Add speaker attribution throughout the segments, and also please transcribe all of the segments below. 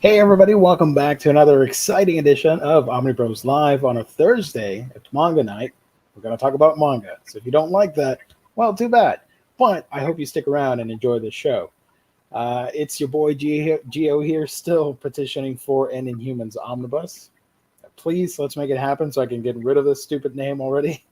Speaker 1: Hey everybody, welcome back to another exciting edition of Omnibros Live on a Thursday. It's manga night. We're going to talk about manga. So if you don't like that, well, too bad. But I hope you stick around and enjoy the show. It's your boy Geo here, still petitioning for an Inhumans Omnibus. Please, let's make it happen so I can get rid of this stupid name already.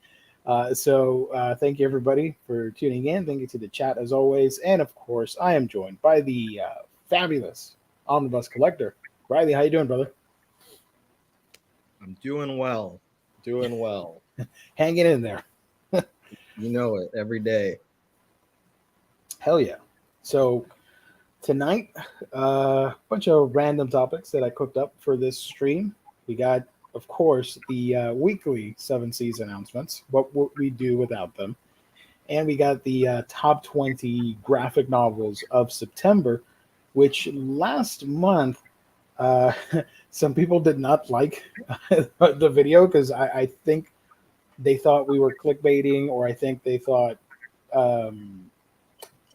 Speaker 1: Thank you everybody for tuning in. Thank you to the chat as always. And of course, I am joined by the fabulous Omnibus Collector. Riley, how you doing, brother?
Speaker 2: I'm doing well. Doing well.
Speaker 1: Hanging in there.
Speaker 2: You know it every day.
Speaker 1: Hell yeah. So tonight, a bunch of random topics that I cooked up for this stream. We got, of course, the weekly 7 Seas announcements. What would we do without them? And we got the top 20 graphic novels of September, which last month, some people did not like the video because I think they thought we were clickbaiting, or I think they thought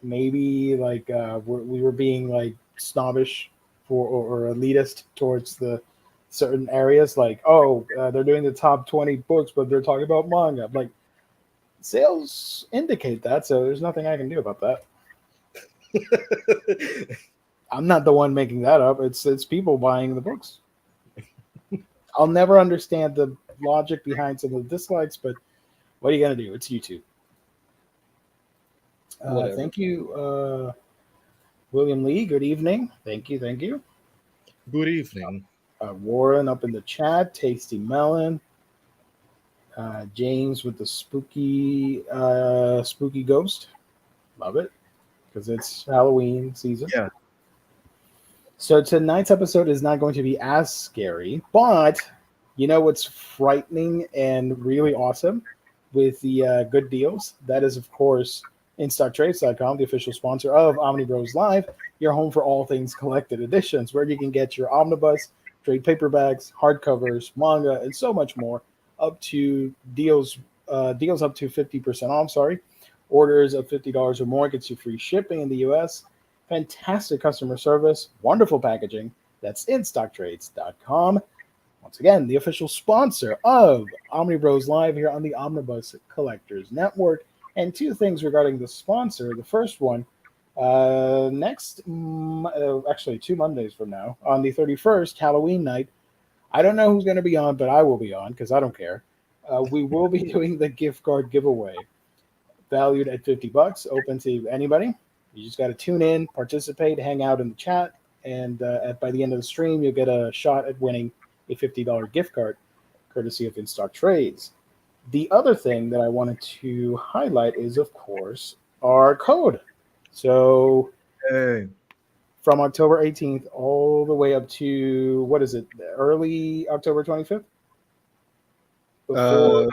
Speaker 1: maybe like we were being like snobbish or elitist towards the certain areas. Like, they're doing the top 20 books, but they're talking about manga. Like, sales indicate that, so there's nothing I can do about that. I'm not the one making that up. It's people buying the books. I'll never understand the logic behind some of the dislikes, but what are you gonna do? It's YouTube. Thank you, William Lee. Good evening. Thank you.
Speaker 2: Good evening.
Speaker 1: Warren up in the chat. Tasty Melon. James with the spooky ghost. Love it because it's Halloween season.
Speaker 2: Yeah.
Speaker 1: So tonight's episode is not going to be as scary, but you know what's frightening and really awesome with the good deals? That is, of course, InStockTrades.com, the official sponsor of Omnibroslive, your home for all things collected editions, where you can get your omnibus, trade paperbacks, hardcovers, manga, and so much more. Up to deals up to 50% off. Sorry, orders of $50 or more gets you free shipping in the U.S. Fantastic customer service, wonderful packaging. That's InStockTrades.com. Once again, the official sponsor of Omnibros Live here on the Omnibus Collectors Network. And two things regarding the sponsor. The first one, actually 2 Mondays from now, on the 31st, Halloween night. I don't know who's going to be on, but I will be on because I don't care. We will be doing the gift card giveaway, valued at $50, open to anybody. You just got to tune in, participate, hang out in the chat, and by the end of the stream, you'll get a shot at winning a $50 gift card, courtesy of InStock Trades. The other thing that I wanted to highlight is, of course, our code. So from October 18th all the way up to, what is it, early October 25th?
Speaker 2: I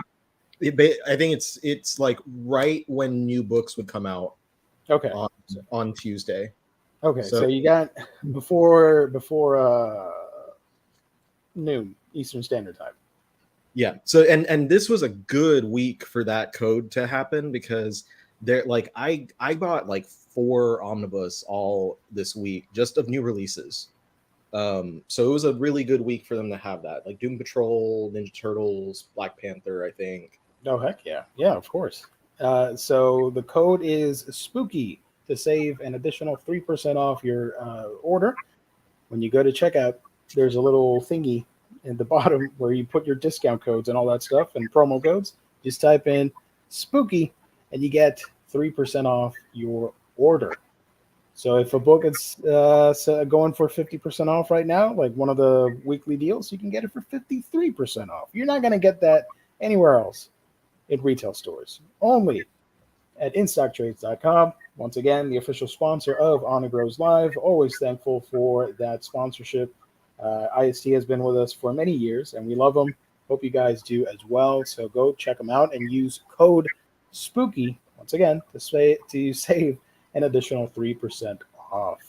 Speaker 2: think it's like right when new books would come out.
Speaker 1: Okay.
Speaker 2: On Tuesday.
Speaker 1: Okay, so you got before noon Eastern Standard Time.
Speaker 2: Yeah. So and this was a good week for that code to happen because they're like I bought like 4 omnibus all this week just of new releases. So it was a really good week for them to have that. Like Doom Patrol, Ninja Turtles, Black Panther, I think.
Speaker 1: Oh heck yeah. Yeah, of course. So the code is spooky to save an additional 3% off your order. When you go to checkout, there's a little thingy in the bottom where you put your discount codes and all that stuff and promo codes. Just type in spooky and you get 3% off your order. So if a book is going for 50% off right now, like one of the weekly deals, you can get it for 53% off. You're not going to get that anywhere else in retail stores. Only at InStockTrades.com. Once again, the official sponsor of Omnibros Live. Always thankful for that sponsorship. IST has been with us for many years, and we love them. Hope you guys do as well. So go check them out and use code SPOOKY, once again, to save an additional 3% off.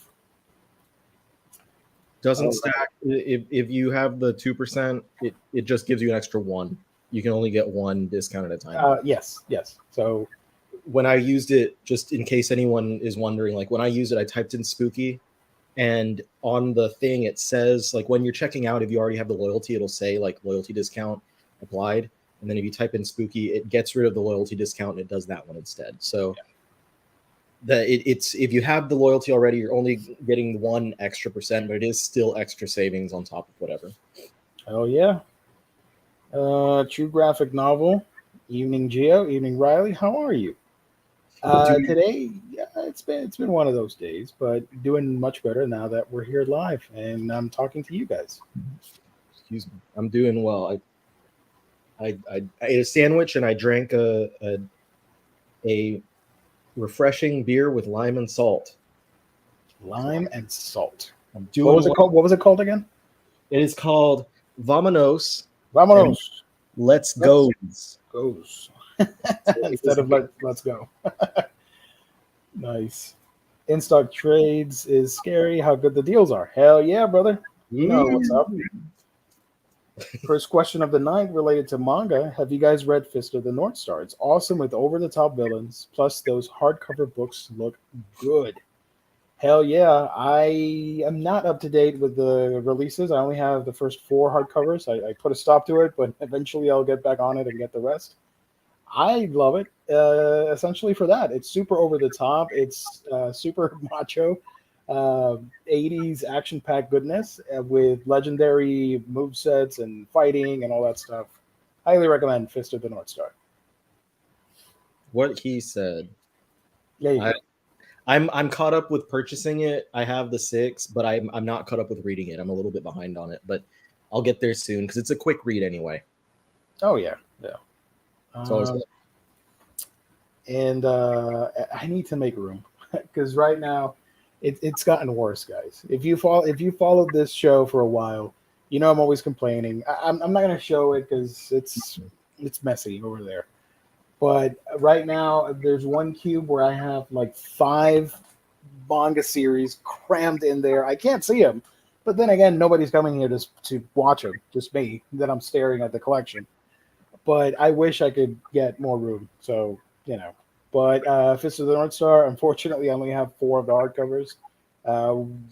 Speaker 2: Doesn't stack. If you have the 2%, it just gives you an extra 1. You can only get 1 discount at a time.
Speaker 1: Yes. So
Speaker 2: when I used it, just in case anyone is wondering, like when I used it, I typed in spooky And on the thing, it says like when you're checking out, if you already have the loyalty, it'll say like loyalty discount applied. And then if you type in spooky, it gets rid of the loyalty discount and it does that one instead. So it's if you have the loyalty already, you're only getting 1 extra percent, but it is still extra savings on top of whatever.
Speaker 1: Oh yeah. True graphic novel. Evening Geo. Evening Riley. How are you? Today, yeah, it's been one of those days, but doing much better now that we're here live and I'm talking to you guys.
Speaker 2: Excuse me. I'm doing well. I ate a sandwich and I drank a refreshing beer with lime and salt.
Speaker 1: Lime and salt.
Speaker 2: I'm doing
Speaker 1: What was it called? What was it called again?
Speaker 2: It is called Vamonos.
Speaker 1: Vamonos.
Speaker 2: Let's go.
Speaker 1: Goes. Instead of let's go. Nice. In stock trades is scary. How good the deals are. Hell yeah, brother. You know what's up. First question of the night related to manga. Have you guys read Fist of the North Star? It's awesome with over-the-top villains. Plus, those hardcover books look good. Hell yeah. I am not up to date with the releases. I only have the first 4 hardcovers. I put a stop to it, but eventually I'll get back on it and get the rest. I love it. Essentially for that. It's super over the top. It's super macho. 80s action-packed goodness with legendary movesets and fighting and all that stuff. Highly recommend Fist of the North Star.
Speaker 2: What he said.
Speaker 1: Yeah,
Speaker 2: I'm caught up with purchasing it. I have the 6, but I'm not caught up with reading it. I'm a little bit behind on it, but I'll get there soon because it's a quick read anyway.
Speaker 1: Oh yeah, yeah.
Speaker 2: It's always good.
Speaker 1: And I need to make room because right now it's gotten worse, guys. If you followed this show for a while, you know I'm always complaining. I'm not gonna show it because it's messy over there. But right now there's one cube where I have like 5 manga series crammed in there. I can't see them, but then again, nobody's coming here to watch them. Just me. That I'm staring at the collection. But I wish I could get more room. So, you know. But Fist of the North Star, unfortunately, I only have 4 of the hardcovers.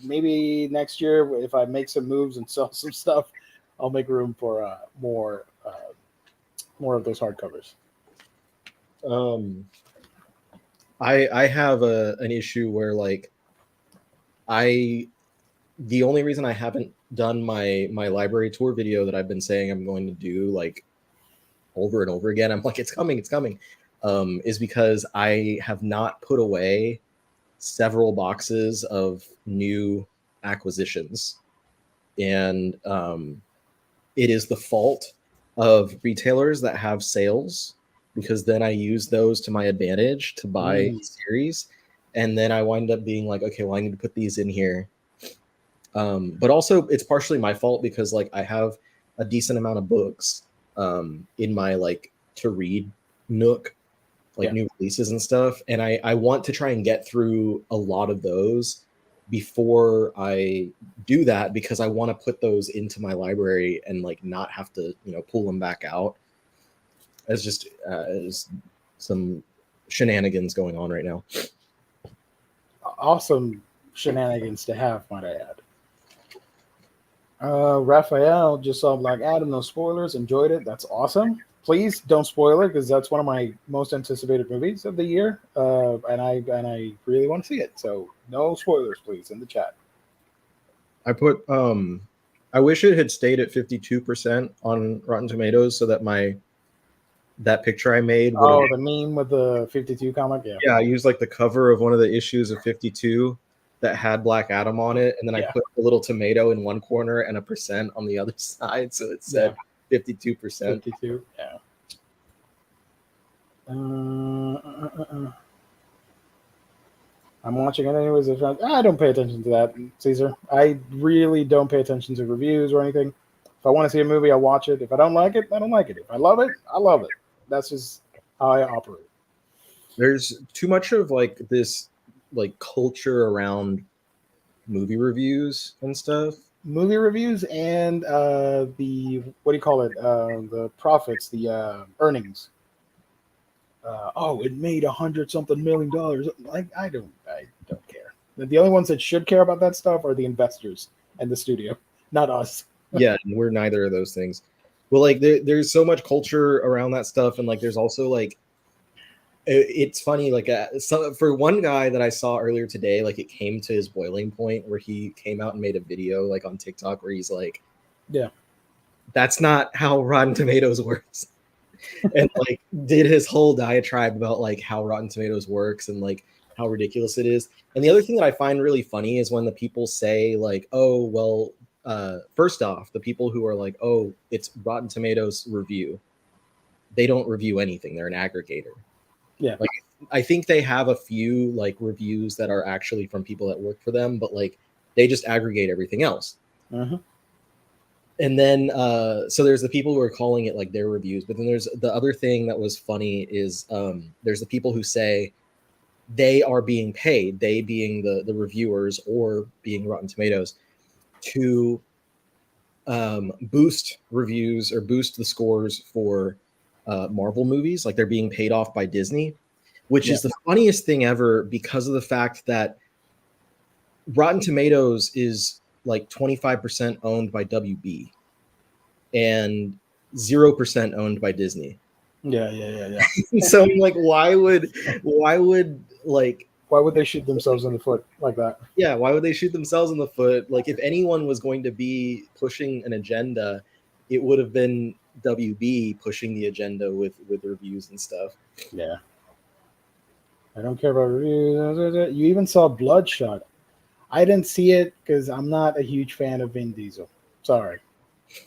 Speaker 1: Maybe next year, if I make some moves and sell some stuff, I'll make room for more of those hardcovers.
Speaker 2: I have an issue where like the only reason I haven't done my library tour video that I've been saying I'm going to do like over and over again, I'm like it's coming, is because I have not put away several boxes of new acquisitions, and it is the fault of retailers that have sales, because then I use those to my advantage to buy series, and then I wind up being like, okay, well I need to put these in here. But also it's partially my fault because like I have a decent amount of books in my like to read nook, like new releases and stuff, and I want to try and get through a lot of those before I do that, because I want to put those into my library and like not have to, you know, pull them back out. It's just some shenanigans going on right now.
Speaker 1: Awesome shenanigans to have, might I add. Raphael just saw Black Adam, no spoilers, enjoyed it. That's awesome. Please don't spoil it because that's one of my most anticipated movies of the year, and I really want to see it. So no spoilers, please, in the chat.
Speaker 2: I put I wish it had stayed at 52% on Rotten Tomatoes so that that picture I made.
Speaker 1: Oh, the meme with the 52 comic? Yeah.
Speaker 2: Yeah, I used like the cover of one of the issues of 52 that had Black Adam on it, and then I put a little tomato in one corner and a percent on the other side, so it said 52%.
Speaker 1: 52, yeah. I'm watching it anyways. I don't pay attention to that, Caesar. I really don't pay attention to reviews or anything. If I want to see a movie, I watch it. If I don't like it, I don't like it. If I love it, I love it. That's just how I operate.
Speaker 2: There's too much of like this like culture around movie reviews and stuff.
Speaker 1: Movie reviews and the what do you call it? The profits, the earnings. It made $100-something million. Like I don't care. The only ones that should care about that stuff are the investors and the studio, not us.
Speaker 2: Yeah, and we're neither of those things. Well, like there's so much culture around that stuff, and like there's also like it's funny. Like so for one guy that I saw earlier today, like it came to his boiling point where he came out and made a video like on TikTok where he's like,
Speaker 1: Yeah,
Speaker 2: that's not how Rotten Tomatoes works. And like did his whole diatribe about like how Rotten Tomatoes works and like how ridiculous it is. And the other thing that I find really funny is when the people say like, oh, well, first off, the people who are like, oh, it's Rotten Tomatoes review, they don't review anything. They're an aggregator.
Speaker 1: yeah.
Speaker 2: Like I think they have a few like reviews that are actually from people that work for them, but like they just aggregate everything else.
Speaker 1: Uh-huh.
Speaker 2: And then so there's the people who are calling it like their reviews, but then there's the other thing that was funny is there's the people who say they are being paid, they being the reviewers or being Rotten Tomatoes, to boost reviews or boost the scores for Marvel movies. Like they're being paid off by Disney, which is the funniest thing ever because of the fact that Rotten Tomatoes is like 25% owned by WB and 0% owned by Disney.
Speaker 1: Yeah.
Speaker 2: So I'm like, why would
Speaker 1: they shoot themselves in the foot like that?
Speaker 2: Yeah, why would they shoot themselves in the foot? Like if anyone was going to be pushing an agenda, it would have been WB pushing the agenda with reviews and stuff.
Speaker 1: Yeah. I don't care about reviews. You even saw Bloodshot. I didn't see it because I'm not a huge fan of Vin Diesel. Sorry.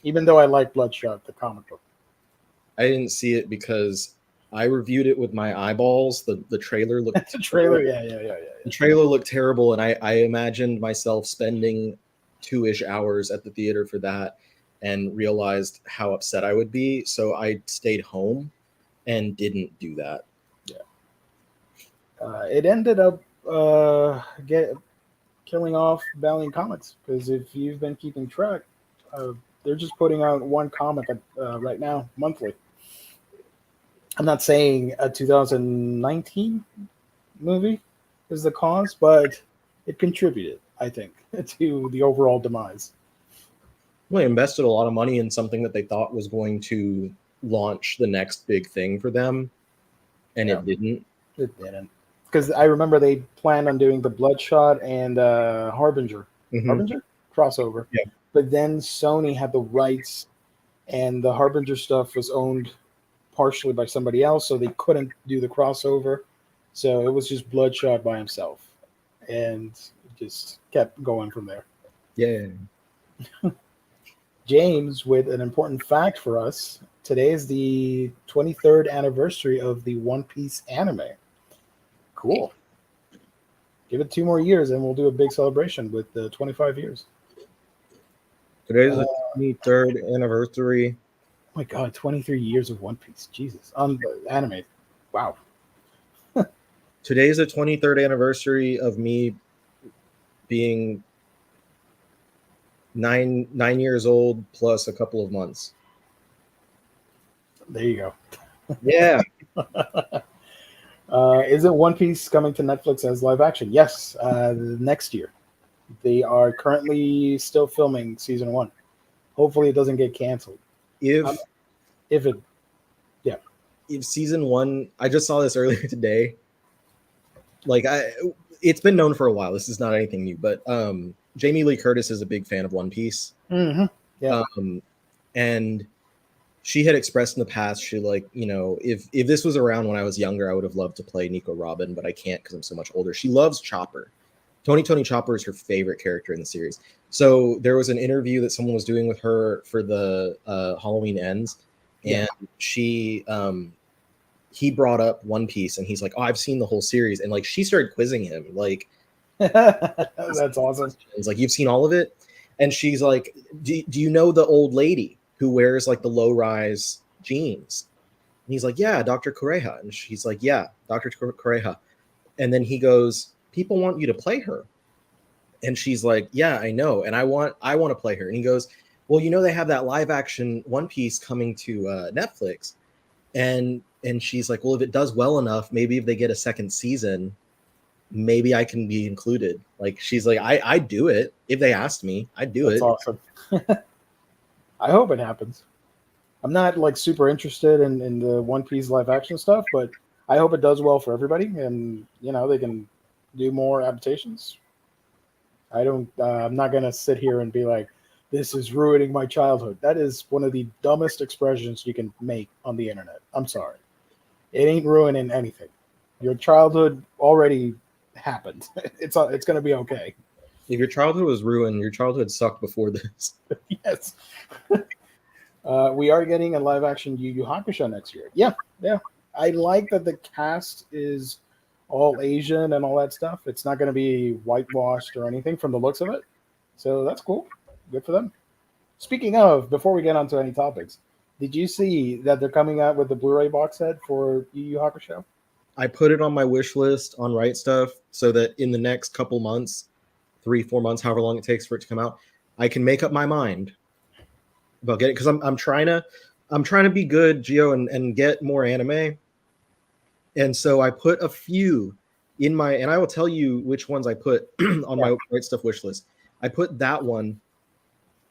Speaker 1: Even though I like Bloodshot, the comic book.
Speaker 2: I didn't see it because I reviewed it with my eyeballs. The trailer looked
Speaker 1: the trailer, yeah.
Speaker 2: The trailer looked terrible, and I imagined myself spending 2-ish hours at the theater for that and realized how upset I would be. So I stayed home and didn't do that.
Speaker 1: Yeah. It ended up killing off Valiant Comics because if you've been keeping track, they're just putting out one comic right now monthly. I'm not saying a 2019 movie is the cause, but it contributed, I think, to the overall demise.
Speaker 2: Well, they invested a lot of money in something that they thought was going to launch the next big thing for them, and it didn't.
Speaker 1: It didn't. Because I remember they planned on doing the Bloodshot and Harbinger crossover.
Speaker 2: Yeah.
Speaker 1: But then Sony had the rights, and the Harbinger stuff was owned partially by somebody else, so they couldn't do the crossover. So it was just Bloodshot by himself, and it just kept going from there.
Speaker 2: Yeah.
Speaker 1: James, with an important fact for us, today is the 23rd anniversary of the One Piece anime. Cool. Give it 2 more years and we'll do a big celebration with the 25 years.
Speaker 2: Today's the 23rd anniversary.
Speaker 1: Oh my God, 23 years of One Piece. Jesus. Anime. Wow.
Speaker 2: Today's the 23rd anniversary of me being nine years old plus a couple of months.
Speaker 1: There you go.
Speaker 2: Yeah.
Speaker 1: Isn't One Piece coming to Netflix as live action? Yes, next year. They are currently still filming season 1. Hopefully, it doesn't get canceled. If
Speaker 2: season 1, I just saw this earlier today. Like it's been known for a while. This is not anything new, but Jamie Lee Curtis is a big fan of One Piece.
Speaker 1: Mm-hmm. Yeah.
Speaker 2: And she had expressed in the past, she like, you know, if this was around when I was younger, I would have loved to play Nico Robin, but I can't because I'm so much older. She loves Chopper. Tony Chopper is her favorite character in the series. So there was an interview that someone was doing with her for the Halloween Ends, and he brought up One Piece, and he's like, "Oh, I've seen the whole series," and like she started quizzing him, like,
Speaker 1: "That's awesome."
Speaker 2: It's like, "You've seen all of it," and she's like, "Do you know the old lady who wears like the low-rise jeans?" And he's like, "Yeah, Dr. Kureha," and she's like, "Yeah, Dr. Kureha," and then he goes, "People want you to play her," and she's like, "Yeah, I know, and I want to play her," and he goes, "Well, you know they have that live-action One Piece coming to Netflix," and she's like, "Well, if it does well enough, maybe if they get a second season, maybe I can be included. Like she's like, I do it if they asked me, I'd do
Speaker 1: That's
Speaker 2: it.
Speaker 1: awesome. I hope it happens. I'm not like super interested in the One Piece live action stuff, but I hope it does well for everybody, and they can do more adaptations. I don't. I'm not gonna sit here and be like, "This is ruining my childhood." That is one of the dumbest expressions you can make on the internet. I'm sorry. It ain't ruining anything. Your childhood already happened. It's gonna be okay.
Speaker 2: If your childhood was ruined, your childhood sucked before this.
Speaker 1: Yes. We are getting a live action Yu Yu Hakusho next year. Yeah, yeah. I like that the cast is all Asian and all that stuff. It's not going to be whitewashed or anything from the looks of it. So that's cool. Good for them. Speaking of, before we get onto any topics, did you see that they're coming out with the Blu-ray box set for Yu Yu Hakusho?
Speaker 2: I put it on my wish list on Right Stuff so that in the next couple months, 3-4 months, however long it takes for it to come out, I can make up my mind about getting, because I'm trying to be good, Gio, and get more anime. And so I put a few in my, and I will tell you which ones I put on my Right Stuff wish list. I put that one,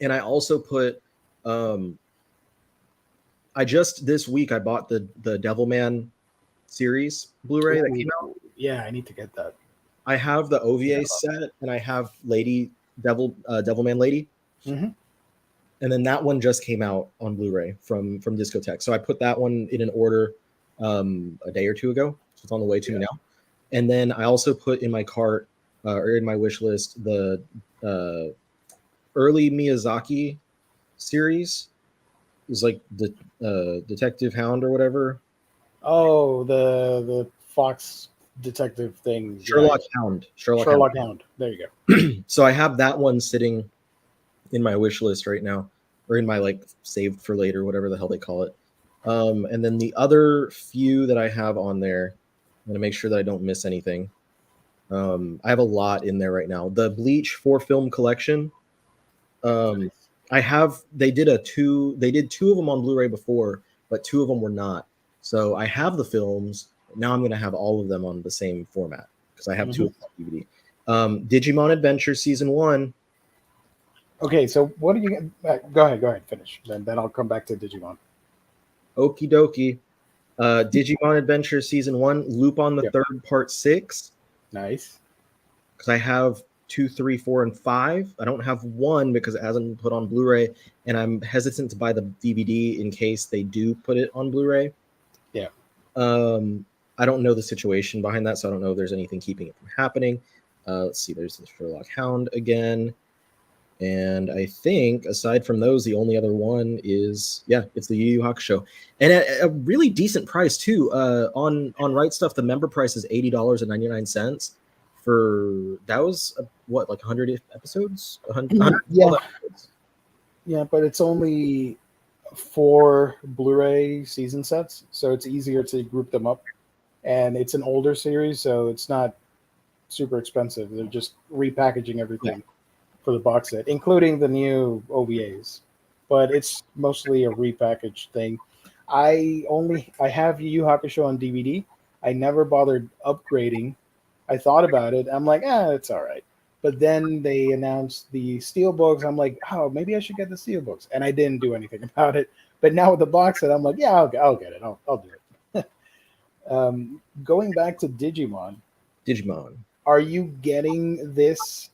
Speaker 2: and I also put I just this week I bought the Devilman series Blu-ray that came out.
Speaker 1: Yeah, I need to get that.
Speaker 2: I have the OVA set, and I have Devilman Lady.
Speaker 1: Mm-hmm.
Speaker 2: And then that one just came out on Blu-ray from Discotheque. So I put that one in an order a day or two ago. So it's on the way to me now. And then I also put in my cart or in my wish list the early Miyazaki series. It was like the Detective Hound or whatever.
Speaker 1: Oh, the Fox detective thing.
Speaker 2: Sherlock Hound.
Speaker 1: Sherlock Hound. There you go.
Speaker 2: So I have that one sitting in my wish list right now, or in my like saved for later, whatever the hell they call it. And then the other few that I have on there, I'm gonna make sure that I don't miss anything. I have a lot in there right now. The Bleach 4-film collection. They did two of them on Blu-ray before, but 2 of them were not. So I have the films. Now I'm going to have all of them on the same format because I have 2 of them on DVD. Digimon Adventure Season 1.
Speaker 1: Okay, so what do you get? Go ahead, finish. Then I'll come back to Digimon.
Speaker 2: Okie dokie. Digimon Adventure Season 1, Loop on the Third, Part 6.
Speaker 1: Nice.
Speaker 2: Because I have 2, 3, 4, and 5. I don't have 1 because it hasn't been put on Blu-ray, and I'm hesitant to buy the DVD in case they do put it on Blu-ray.
Speaker 1: Yeah.
Speaker 2: I don't know the situation behind that, so I don't know if there's anything keeping it from happening. Let's see, there's the Sherlock Hound again. And I think, aside from those, the only other one is, it's the Yu Yu Hakusho. And at a really decent price, too. On Right Stuff, the member price is $80.99 for, that was, like 100 episodes? 100
Speaker 1: episodes. Yeah, but it's only 4 Blu-ray season sets, so it's easier to group them up. And it's an older series, so it's not super expensive. They're just repackaging everything for the box set, including the new OVAs. But it's mostly a repackaged thing. I have Yu Yu Hakusho on DVD. I never bothered upgrading. I thought about it. I'm like, it's all right. But then they announced the steelbooks. I'm like, maybe I should get the steelbooks. And I didn't do anything about it. But now with the box set, I'm like, I'll get it. I'll do it. Going back to Digimon. Are you getting this,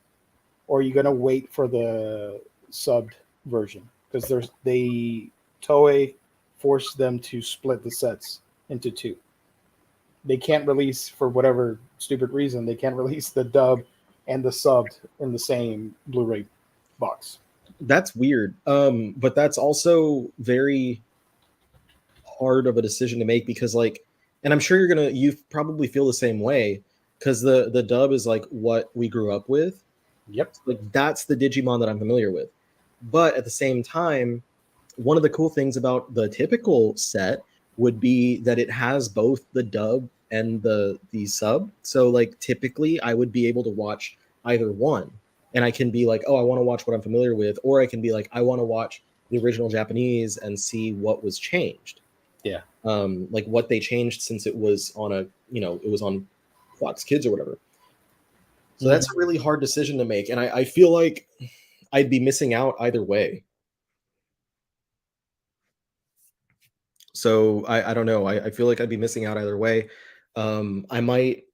Speaker 1: or are you going to wait for the subbed version? Because Toei forced them to split the sets into 2. They can't release, for whatever stupid reason, they can't release the dub and the subbed in the same Blu-ray box.
Speaker 2: That's weird. But that's also very hard of a decision to make because, like, and I'm sure you probably feel the same way because the dub is like what we grew up with.
Speaker 1: Yep.
Speaker 2: Like that's the Digimon that I'm familiar with. But at the same time, one of the cool things about the typical set would be that it has both the dub and the sub. So like typically I would be able to watch either one. And I can be like, I want to watch what I'm familiar with, or I can be like, I want to watch the original Japanese and see what was changed.
Speaker 1: Yeah.
Speaker 2: Like what they changed since it was on it was on Fox Kids or whatever. So that's a really hard decision to make. And I feel like I'd be missing out either way. So I don't know. I feel like I'd be missing out either way. I might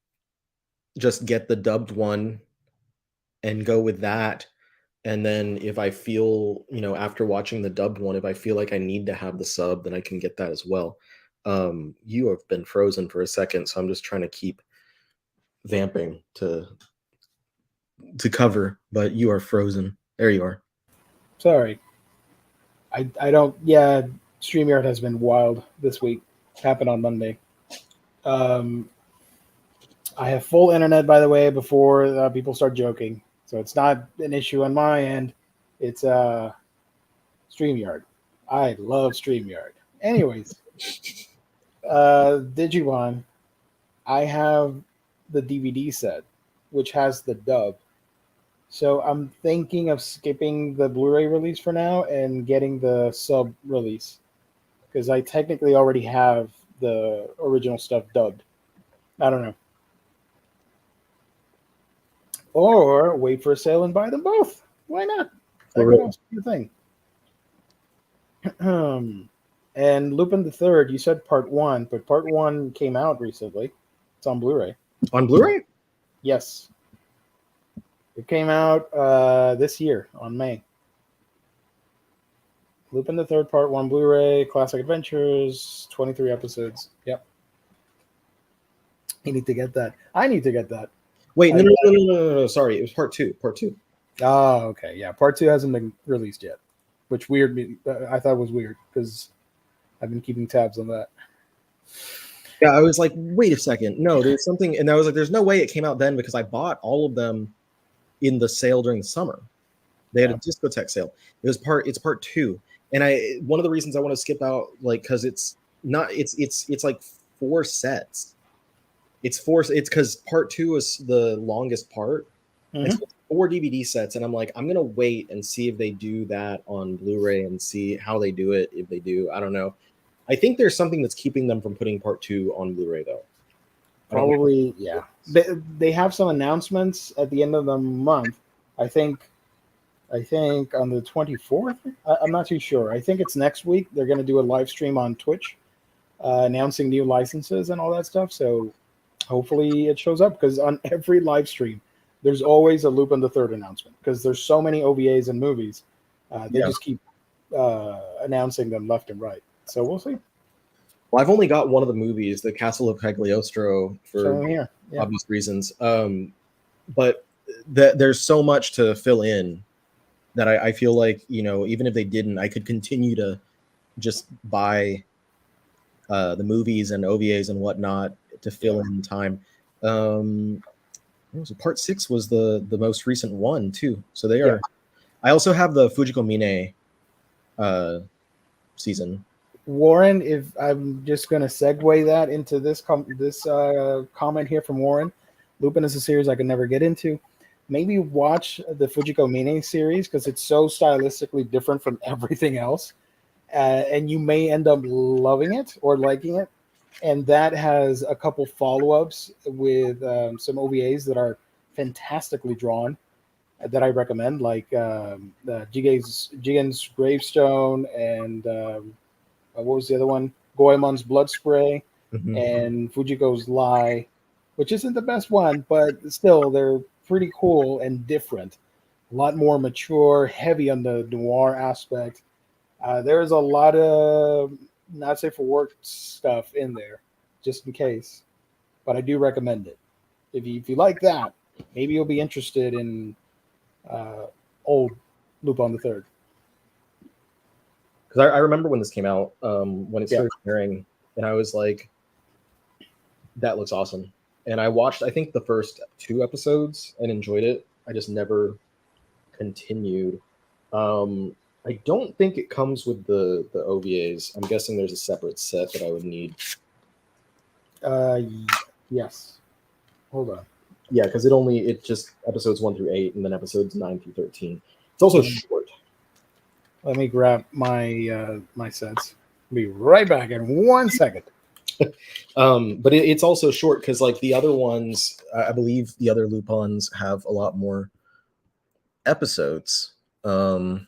Speaker 2: just get the dubbed one and go with that. And then if I feel, after watching the dubbed one, if I feel like I need to have the sub, then I can get that as well. You have been frozen for a second, so I'm just trying to keep vamping to cover, but you are frozen. There you are.
Speaker 1: Sorry. I don't. Yeah, StreamYard has been wild this week. Happened on Monday. I have full internet, by the way, before people start joking. So it's not an issue on my end. It's StreamYard. I love StreamYard. Anyways, Digimon, I have the DVD set, which has the dub. So I'm thinking of skipping the Blu-ray release for now and getting the sub release, because I technically already have the original stuff dubbed. I don't know. Or wait for a sale and buy them both. Why not? That could also be a thing. And Lupin the Third, you said part 1, but part 1 came out recently. It's on Blu-ray.
Speaker 2: On Blu-ray?
Speaker 1: Yes. It came out this year on May. Lupin the Third Part 1 Blu-ray, Classic Adventures, 23 episodes. Yep. You need to get that. I need to get that.
Speaker 2: Wait, no. Sorry, it was part 2. Part 2.
Speaker 1: Oh, okay. Yeah, part 2 hasn't been released yet, which I thought was weird because I've been keeping tabs on that.
Speaker 2: Yeah, I was like, wait a second. No, there's something. And I was like, there's no way it came out then, because I bought all of them in the sale during the summer. They had a discotheque sale. It's part 2. And one of the reasons I want to skip out, like, because it's like 4 sets. It's because part 2 is the longest part.
Speaker 1: Mm-hmm.
Speaker 2: It's 4 DVD sets, and I'm like, I'm gonna wait and see if they do that on Blu-ray and see how they do it. If they do, I don't know. I think there's something that's keeping them from putting part 2 on Blu-ray, though.
Speaker 1: Probably, yeah. They have some announcements at the end of the month. I think on the 24th. I'm not too sure. I think it's next week. They're going to do a live stream on Twitch, announcing new licenses and all that stuff. So hopefully it shows up, because on every live stream, there's always a Lupin the Third announcement, because there's so many OVAs and movies. They just keep announcing them left and right. So we'll see.
Speaker 2: Well, I've only got one of the movies, The Castle of Cagliostro, for obvious reasons. But there's so much to fill in that I feel like, even if they didn't, I could continue to just buy the movies and OVAs and whatnot to fill in time. So part 6 was the most recent one too. So they are. I also have the Fujiko Mine season.
Speaker 1: Warren, if I'm just going to segue that into this comment here from Warren, Lupin is a series I could never get into. Maybe watch the Fujiko Mine series, because it's so stylistically different from everything else, and you may end up loving it or liking it. And that has a couple follow-ups with some OVAs that are fantastically drawn that I recommend, like Jigen's Gravestone and what was the other one? Goemon's Blood Spray, and Fujiko's Lie, which isn't the best one, but still they're pretty cool and different. A lot more mature, heavy on the noir aspect. There's a lot of not safe for work stuff in there, just in case. But I do recommend it. If you like that, maybe you'll be interested in old Lupin the Third.
Speaker 2: Because I remember when this came out, when it started airing, and I was like, that looks awesome. And I watched, I think, the first 2 episodes and enjoyed it. I just never continued. I don't think it comes with the OVAs. I'm guessing there's a separate set that I would need.
Speaker 1: Yes. Hold on.
Speaker 2: Yeah, because it just episodes 1 through 8, and then episodes 9 through 13. It's also short.
Speaker 1: Let me grab my my sets. I'll be right back in 1 second.
Speaker 2: But it's also short because like the other ones, I believe the other Lupins have a lot more episodes. Yeah,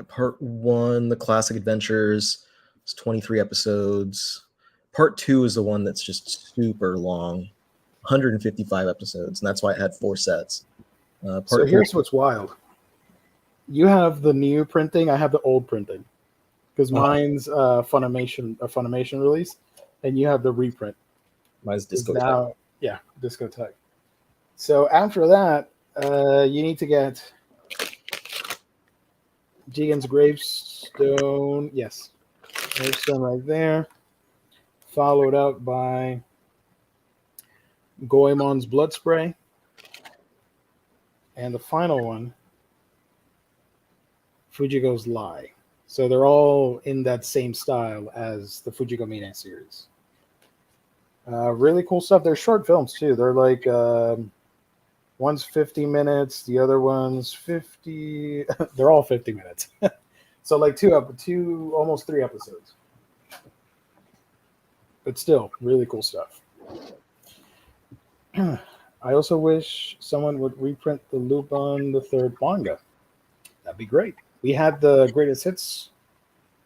Speaker 2: part 1, the classic adventures, is 23 episodes. Part 2 is the one that's just super long, 155 episodes, and that's why it had 4 sets.
Speaker 1: So here's what's wild. You have the new printing, I have the old printing. Because mine's a Funimation release, and you have the reprint.
Speaker 2: Mine's Disco
Speaker 1: now, yeah, Discotheque. So after that, you need to get Jigen's Gravestone. Yes, gravestone right there. Followed up by Goemon's Blood Spray, and the final one, Fujiko's Lie. So they're all in that same style as the Fujiko Mine series. Really cool stuff. They're short films too. They're like one's 50 minutes, the other one's 50. They're all 50 minutes. So like two, almost 3 episodes. But still, really cool stuff. I also wish someone would reprint the Lupin the Third manga. That'd be great. We had the Greatest Hits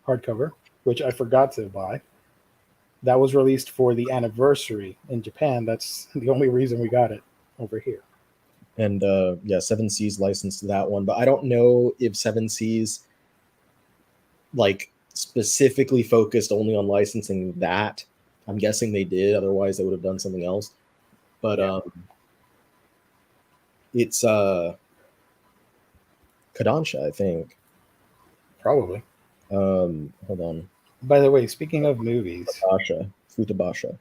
Speaker 1: hardcover, which I forgot to buy. That was released for the anniversary in Japan. That's the only reason we got it over here.
Speaker 2: And yeah, 7 Seas licensed that one, but I don't know if 7 Seas like specifically focused only on licensing that. I'm guessing they did, otherwise they would have done something else. But yeah. It's Kodansha, I think.
Speaker 1: Probably.
Speaker 2: Hold on.
Speaker 1: By the way, speaking of movies,
Speaker 2: Futabasha.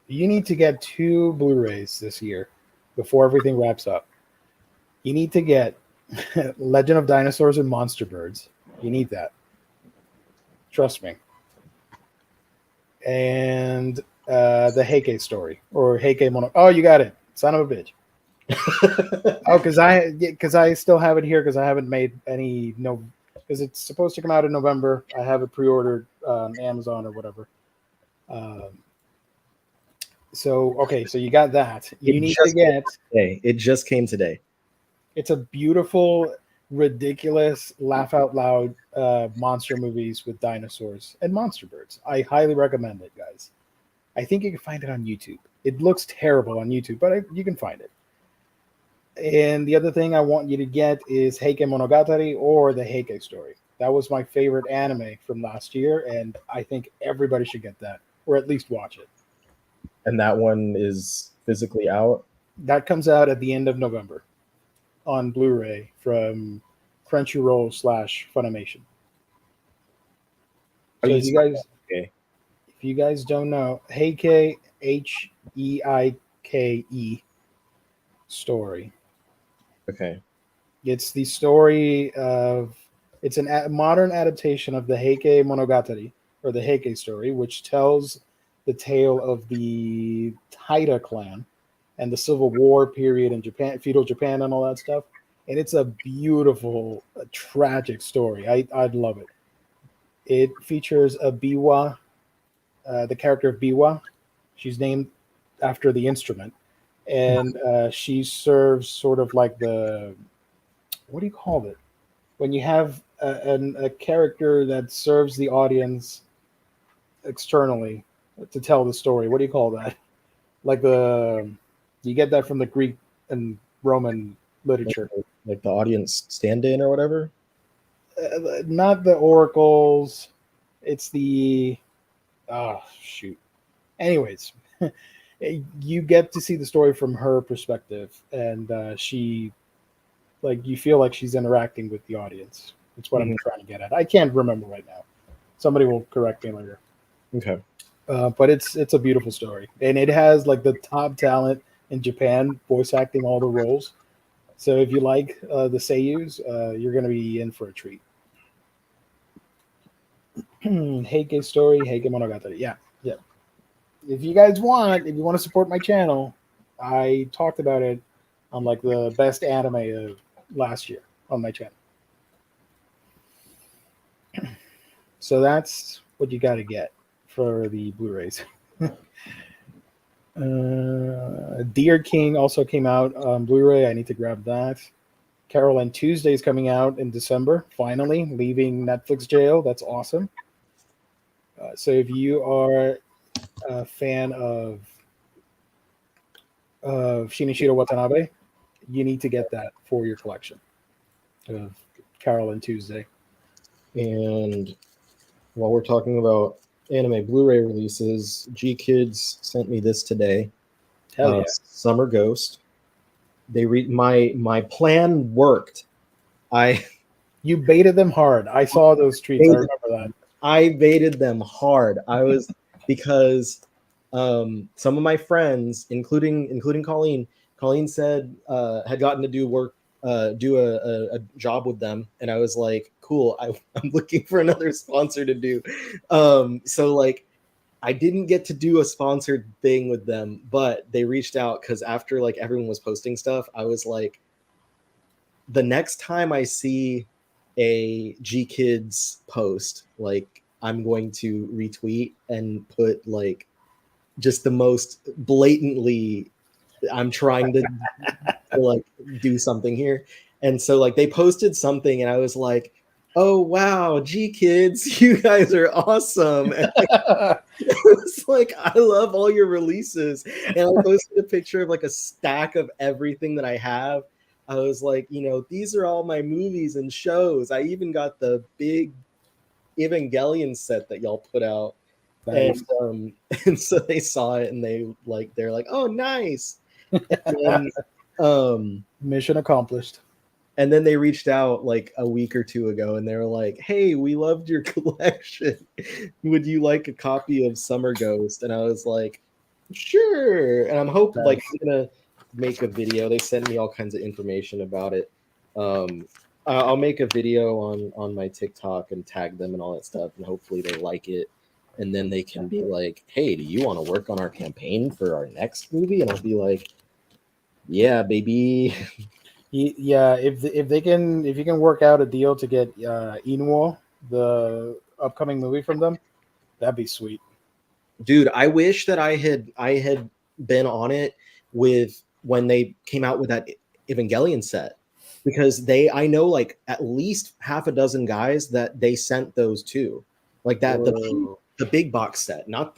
Speaker 1: You need to get 2 Blu-rays this year before everything wraps up. You need to get Legend of Dinosaurs and Monster Birds. You need that. Trust me. And the Heike story or Heike Mono. Oh, you got it. Son of a bitch. Oh, because I still have it here because I haven't made any because it's supposed to come out in November. I have it pre-ordered on Amazon or whatever. So you got that. You need to get.
Speaker 2: It just came today.
Speaker 1: It's a beautiful, ridiculous, laugh out loud monster movies with dinosaurs and monster birds. I highly recommend it, guys. I think you can find it on YouTube. It looks terrible on YouTube, but you can find it. And the other thing I want you to get is Heike Monogatari or the Heike story. That was my favorite anime from last year, and I think everybody should get that, or at least watch it.
Speaker 2: And that one is physically out?
Speaker 1: That comes out at the end of November on Blu-ray from Crunchyroll / Funimation. So if you guys don't know, Heike, Heike story.
Speaker 2: Okay.
Speaker 1: It's the story of, it's a modern adaptation of the Heike Monogatari, or the Heike story, which tells the tale of the Taira clan and the Civil War period in Japan, feudal Japan and all that stuff. And it's a beautiful, tragic story. I'd love it. It features a Biwa, the character of Biwa. She's named after the instrument. And she serves sort of like what do you call it? When you have a character that serves the audience externally to tell the story. What do you call that? Like you get that from the Greek and Roman literature.
Speaker 2: Like the audience stand-in or whatever?
Speaker 1: Not the oracles. It's the... Oh, shoot. Anyways, you get to see the story from her perspective, and you feel like she's interacting with the audience. That's what I'm trying to get at. I can't remember right now. Somebody will correct me later.
Speaker 2: Okay.
Speaker 1: But it's a beautiful story, and it has like the top talent in Japan voice acting all the roles. So if you like the seiyus, you're going to be in for a treat. Heike story, Heike Monogatari. Yeah. If you want to support my channel, I talked about it on like the best anime of last year on my channel. So that's what you got to get for the Blu-rays. Deer King also came out on Blu-ray. I need to grab that. Carol and Tuesday is coming out in December, finally, leaving Netflix jail. That's awesome. So if you are a fan of Shinichiro Watanabe, you need to get that for your collection of Carol and Tuesday.
Speaker 2: And while we're talking about anime Blu-ray releases, G Kids sent me this today.
Speaker 1: Hell yeah.
Speaker 2: Summer Ghost. They read my plan worked.
Speaker 1: You baited them hard. I saw those tweets. I remember that.
Speaker 2: I baited them hard. I was because some of my friends, including Colleen said had gotten to do a job with them, and I was like, cool. I'm looking for another sponsor to do. So like, I didn't get to do a sponsored thing with them, but they reached out because after like everyone was posting stuff, I was like, the next time I see a G Kids post, like I'm going to retweet and put like just the most blatantly I'm trying to like do something here. And so like they posted something and I was like, oh wow, G Kids, you guys are awesome. And like, it was like, I love all your releases. And I posted a picture of like a stack of everything that I have. I was like, these are all my movies and shows. I even got the big Evangelion set that y'all put out. Nice. And so they saw it and they're like, oh, nice. And
Speaker 1: mission accomplished.
Speaker 2: And then they reached out like a week or two ago and they were like, hey, we loved your collection. Would you like a copy of Summer Ghost? And I was like, sure. And I'm hoping like I'm going to make a video. They sent me all kinds of information about it. I'll make a video on my TikTok and tag them and all that stuff. And hopefully they like it. And then they can be like, hey, do you want to work on our campaign for our next movie? And I'll be like, yeah, baby.
Speaker 1: Yeah, if you can work out a deal to get Inuo, the upcoming movie from them, that'd be sweet.
Speaker 2: Dude, I wish that I had been on it with when they came out with that Evangelion set, because I know like at least half a dozen guys that they sent those to, like that the big box set, not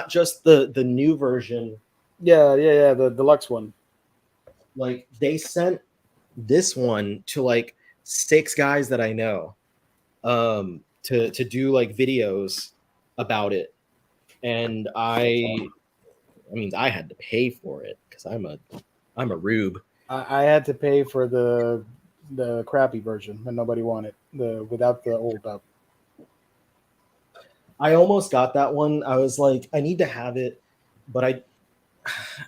Speaker 2: just the new version.
Speaker 1: Yeah, the deluxe one.
Speaker 2: Like they sent this one to like 6 guys that I know, to do like videos about it, and I mean I had to pay for it because I'm a rube.
Speaker 1: I had to pay for the crappy version that nobody wanted, without the old up.
Speaker 2: I almost got that one. I was like, I need to have it, but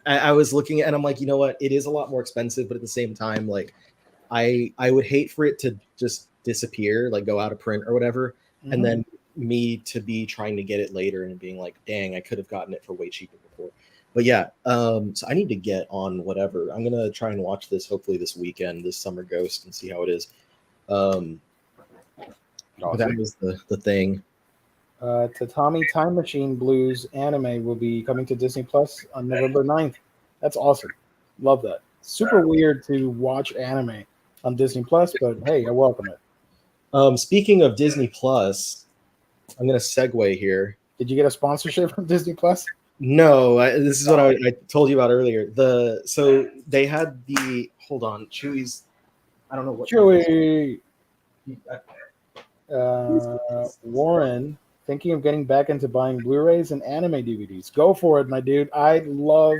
Speaker 2: I was looking at, and I'm like, you know what? It is a lot more expensive, but at the same time, like, I would hate for it to just disappear, like go out of print or whatever, and then me to be trying to get it later and being like, dang, I could have gotten it for way cheaper before. But yeah, so I need to get on whatever. I'm gonna try and watch this hopefully this weekend, this Summer Ghost, and see how it is. Awesome. That was the thing.
Speaker 1: Tatami Time Machine Blues anime will be coming to Disney Plus on November 9th. That's awesome. Love that. Super weird to watch anime on Disney Plus, but hey, I welcome it.
Speaker 2: Speaking of Disney Plus, I'm going to segue here.
Speaker 1: Did you get a sponsorship from Disney Plus?
Speaker 2: No, this is what I told you about earlier. So they had hold on, Chewy's. I don't know what
Speaker 1: Chewy. Warren, thinking of getting back into buying Blu-rays and anime DVDs. Go for it, my dude. I love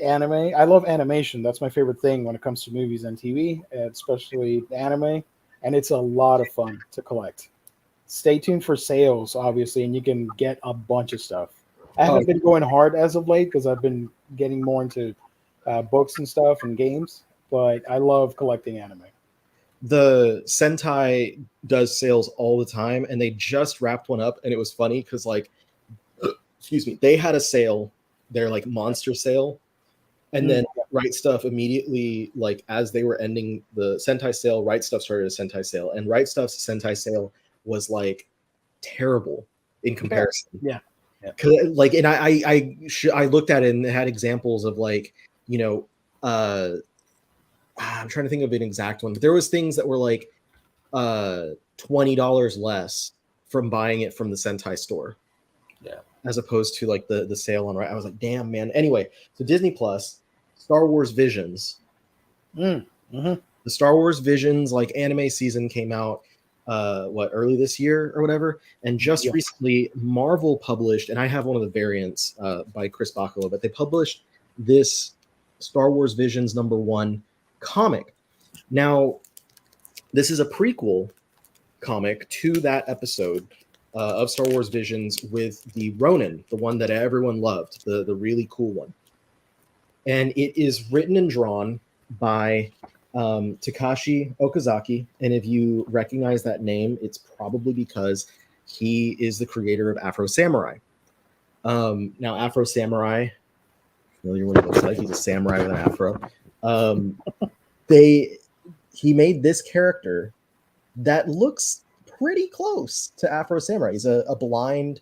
Speaker 1: anime. I love animation. That's my favorite thing when it comes to movies and TV, especially anime. And it's a lot of fun to collect. Stay tuned for sales, obviously, and you can get a bunch of stuff. I haven't been going hard as of late because I've been getting more into books and stuff and games, but I love collecting anime.
Speaker 2: The Sentai does sales all the time, and they just wrapped one up, and it was funny because like excuse me, they had a sale, their like monster sale, and then Right Stuff immediately, like as they were ending the Sentai sale, Right Stuff started a Sentai sale, and Right Stuff's Sentai sale was like terrible in comparison.
Speaker 1: Yeah.
Speaker 2: Like, and I looked at it and it had examples of like, you know, I'm trying to think of an exact one, but there was things that were like $20 less from buying it from the Sentai store.
Speaker 1: Yeah.
Speaker 2: As opposed to like the sale on, right? I was like, damn, man. Anyway, so Disney Plus, Star Wars Visions.
Speaker 1: Mm-hmm.
Speaker 2: The Star Wars Visions like anime season came out early this year or whatever, and just recently Marvel published, and I have one of the variants by Chris Bacalo, but they published this Star Wars Visions #1 comic. Now, this is a prequel comic to that episode of Star Wars Visions with the Ronin, the one that everyone loved, the really cool one. And it is written and drawn by Takashi Okazaki. And if you recognize that name, it's probably because he is the creator of Afro Samurai. Now, Afro Samurai, familiar what he looks like, he's a samurai with an afro. He made this character that looks pretty close to Afro Samurai. He's a blind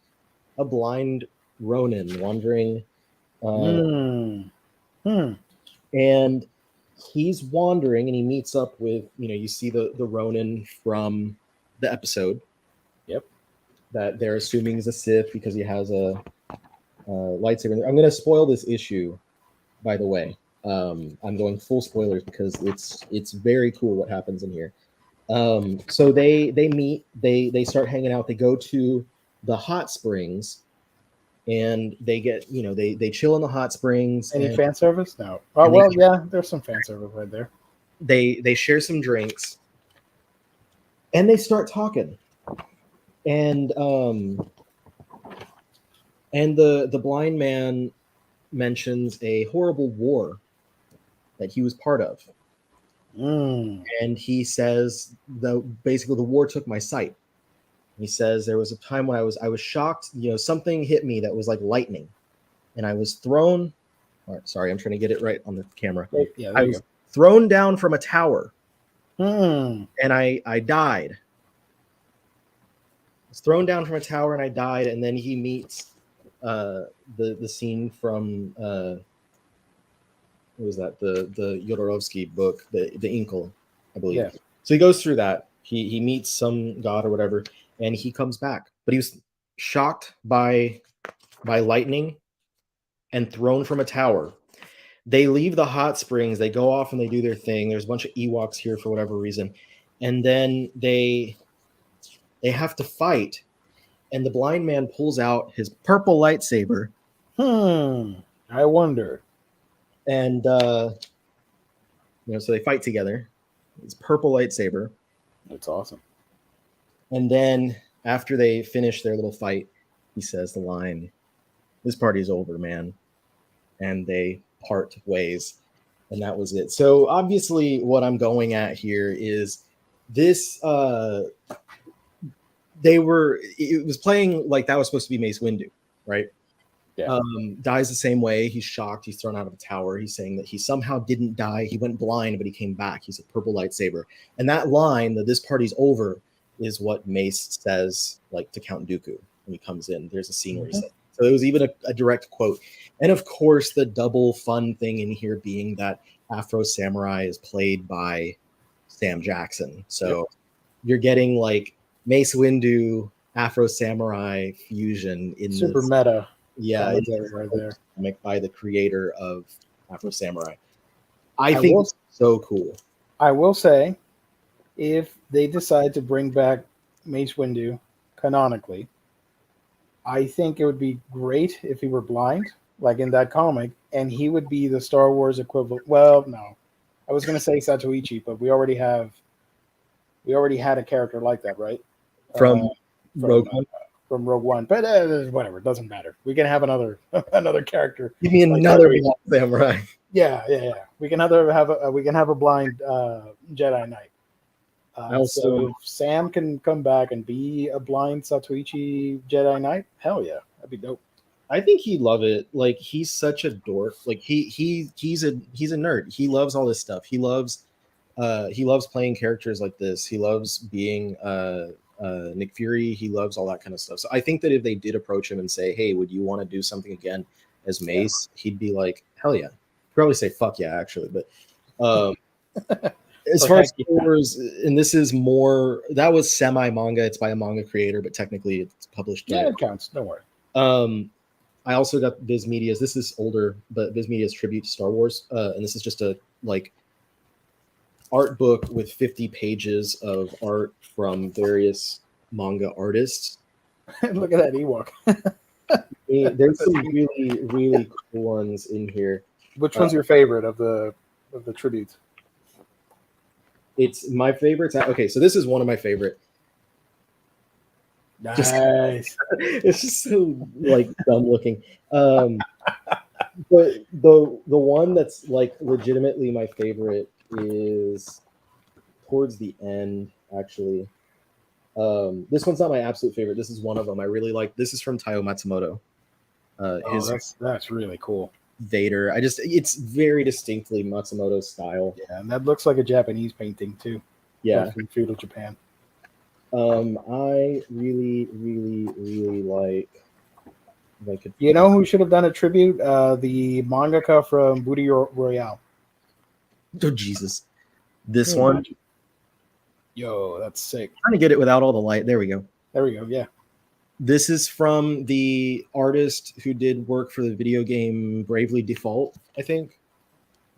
Speaker 2: Ronin wandering. And he's wandering and he meets up with, you see the Ronin from the episode.
Speaker 1: Yep.
Speaker 2: That they're assuming is a Sith because he has a lightsaber. I'm going to spoil this issue, by the way. I'm going full spoilers because it's very cool what happens in here. So they meet, they start hanging out, they go to the hot springs, and they get, they chill in the hot springs.
Speaker 1: Any fan service? No. Oh, well, yeah, there's some fan service right there.
Speaker 2: They share some drinks, and they start talking. And the blind man mentions a horrible war that he was part of. And he says basically the war took my sight. He says there was a time when I was shocked, something hit me that was like lightning, and I was thrown. Sorry, I'm trying to get it right on the camera.
Speaker 1: Yeah,
Speaker 2: I was thrown down from a tower,
Speaker 1: and
Speaker 2: I died. I was thrown down from a tower and I died, and then he meets the scene from what was that, the Jodorowsky book, the Inkle, I believe. Yeah. So he goes through that. He meets some god or whatever, and he comes back. But he was shocked by lightning and thrown from a tower. They leave the hot springs. They go off and they do their thing. There's a bunch of Ewoks here for whatever reason, and then they have to fight. And the blind man pulls out his purple lightsaber.
Speaker 1: I wonder.
Speaker 2: And so they fight together. It's purple lightsaber.
Speaker 1: That's awesome.
Speaker 2: And then after they finish their little fight, he says the line, "This party's over, man." And they part ways. And that was it. So obviously what I'm going at here is this it was playing like that was supposed to be Mace Windu, right?
Speaker 1: Yeah.
Speaker 2: Dies the same way. He's shocked. He's thrown out of a tower. He's saying that he somehow didn't die. He went blind, but he came back. He's a purple lightsaber. And that line, that this party's over, is what Mace says, like, to Count Dooku when he comes in. There's a scene where he said. So it was even a direct quote. And of course, the double fun thing in here being that Afro Samurai is played by Sam Jackson. So you're getting like Mace Windu, Afro Samurai fusion in
Speaker 1: super meta.
Speaker 2: Yeah,
Speaker 1: it's right there.
Speaker 2: Comic by the creator of Afro Samurai. I think it's so cool.
Speaker 1: I will say, if they decide to bring back Mace Windu canonically, I think it would be great if he were blind, like in that comic, and he would be the Star Wars equivalent. Well, no, I was going to say Satoichi, but we already had a character like that, right?
Speaker 2: From Rogue One.
Speaker 1: From Rogue One, but whatever, it doesn't matter. We can have another character.
Speaker 2: Give me another samurai.
Speaker 1: Yeah. We can have a blind Jedi Knight. So if Sam can come back and be a blind Satoichi Jedi Knight, hell yeah, that'd be dope.
Speaker 2: I think he'd love it. Like, he's such a dork. Like he's a nerd. He loves all this stuff. He loves playing characters like this. He loves being Nick Fury. He loves all that kind of stuff. So I think that if they did approach him and say, "Hey, would you want to do something again as Mace?" He'd be like, "Hell yeah!" Probably say "fuck yeah," actually. But as far as Star Wars, and this is more, that was semi manga. It's by a manga creator, but technically it's published.
Speaker 1: Yeah, it counts. Don't worry.
Speaker 2: I also got Viz Media's. This is older, but Viz Media's tribute to Star Wars, and this is just a like art book with 50 pages of art from various manga artists.
Speaker 1: Look at that Ewok.
Speaker 2: There's some really, really cool ones in here.
Speaker 1: Which one's your favorite of the tributes?
Speaker 2: It's my favorites. Okay, so this is one of my favorite.
Speaker 1: Nice.
Speaker 2: It's just so like dumb looking. But the one that's like legitimately my favorite is towards the end, actually. This one's not my absolute favorite. This is one of them I really like. This is from Taiyo Matsumoto.
Speaker 1: That's really cool.
Speaker 2: Vader. It's very distinctly Matsumoto's style.
Speaker 1: Yeah, and that looks like a Japanese painting too.
Speaker 2: Yeah,
Speaker 1: from feudal Japan.
Speaker 2: I really, really, really like. If I could,
Speaker 1: you know who should have done a tribute? The mangaka from Booty Royale.
Speaker 2: Oh Jesus! This one.
Speaker 1: Yo, that's sick.
Speaker 2: I'm trying to get it without all the light. There we go.
Speaker 1: There we go. Yeah.
Speaker 2: This is from the artist who did work for the video game Bravely Default, I think.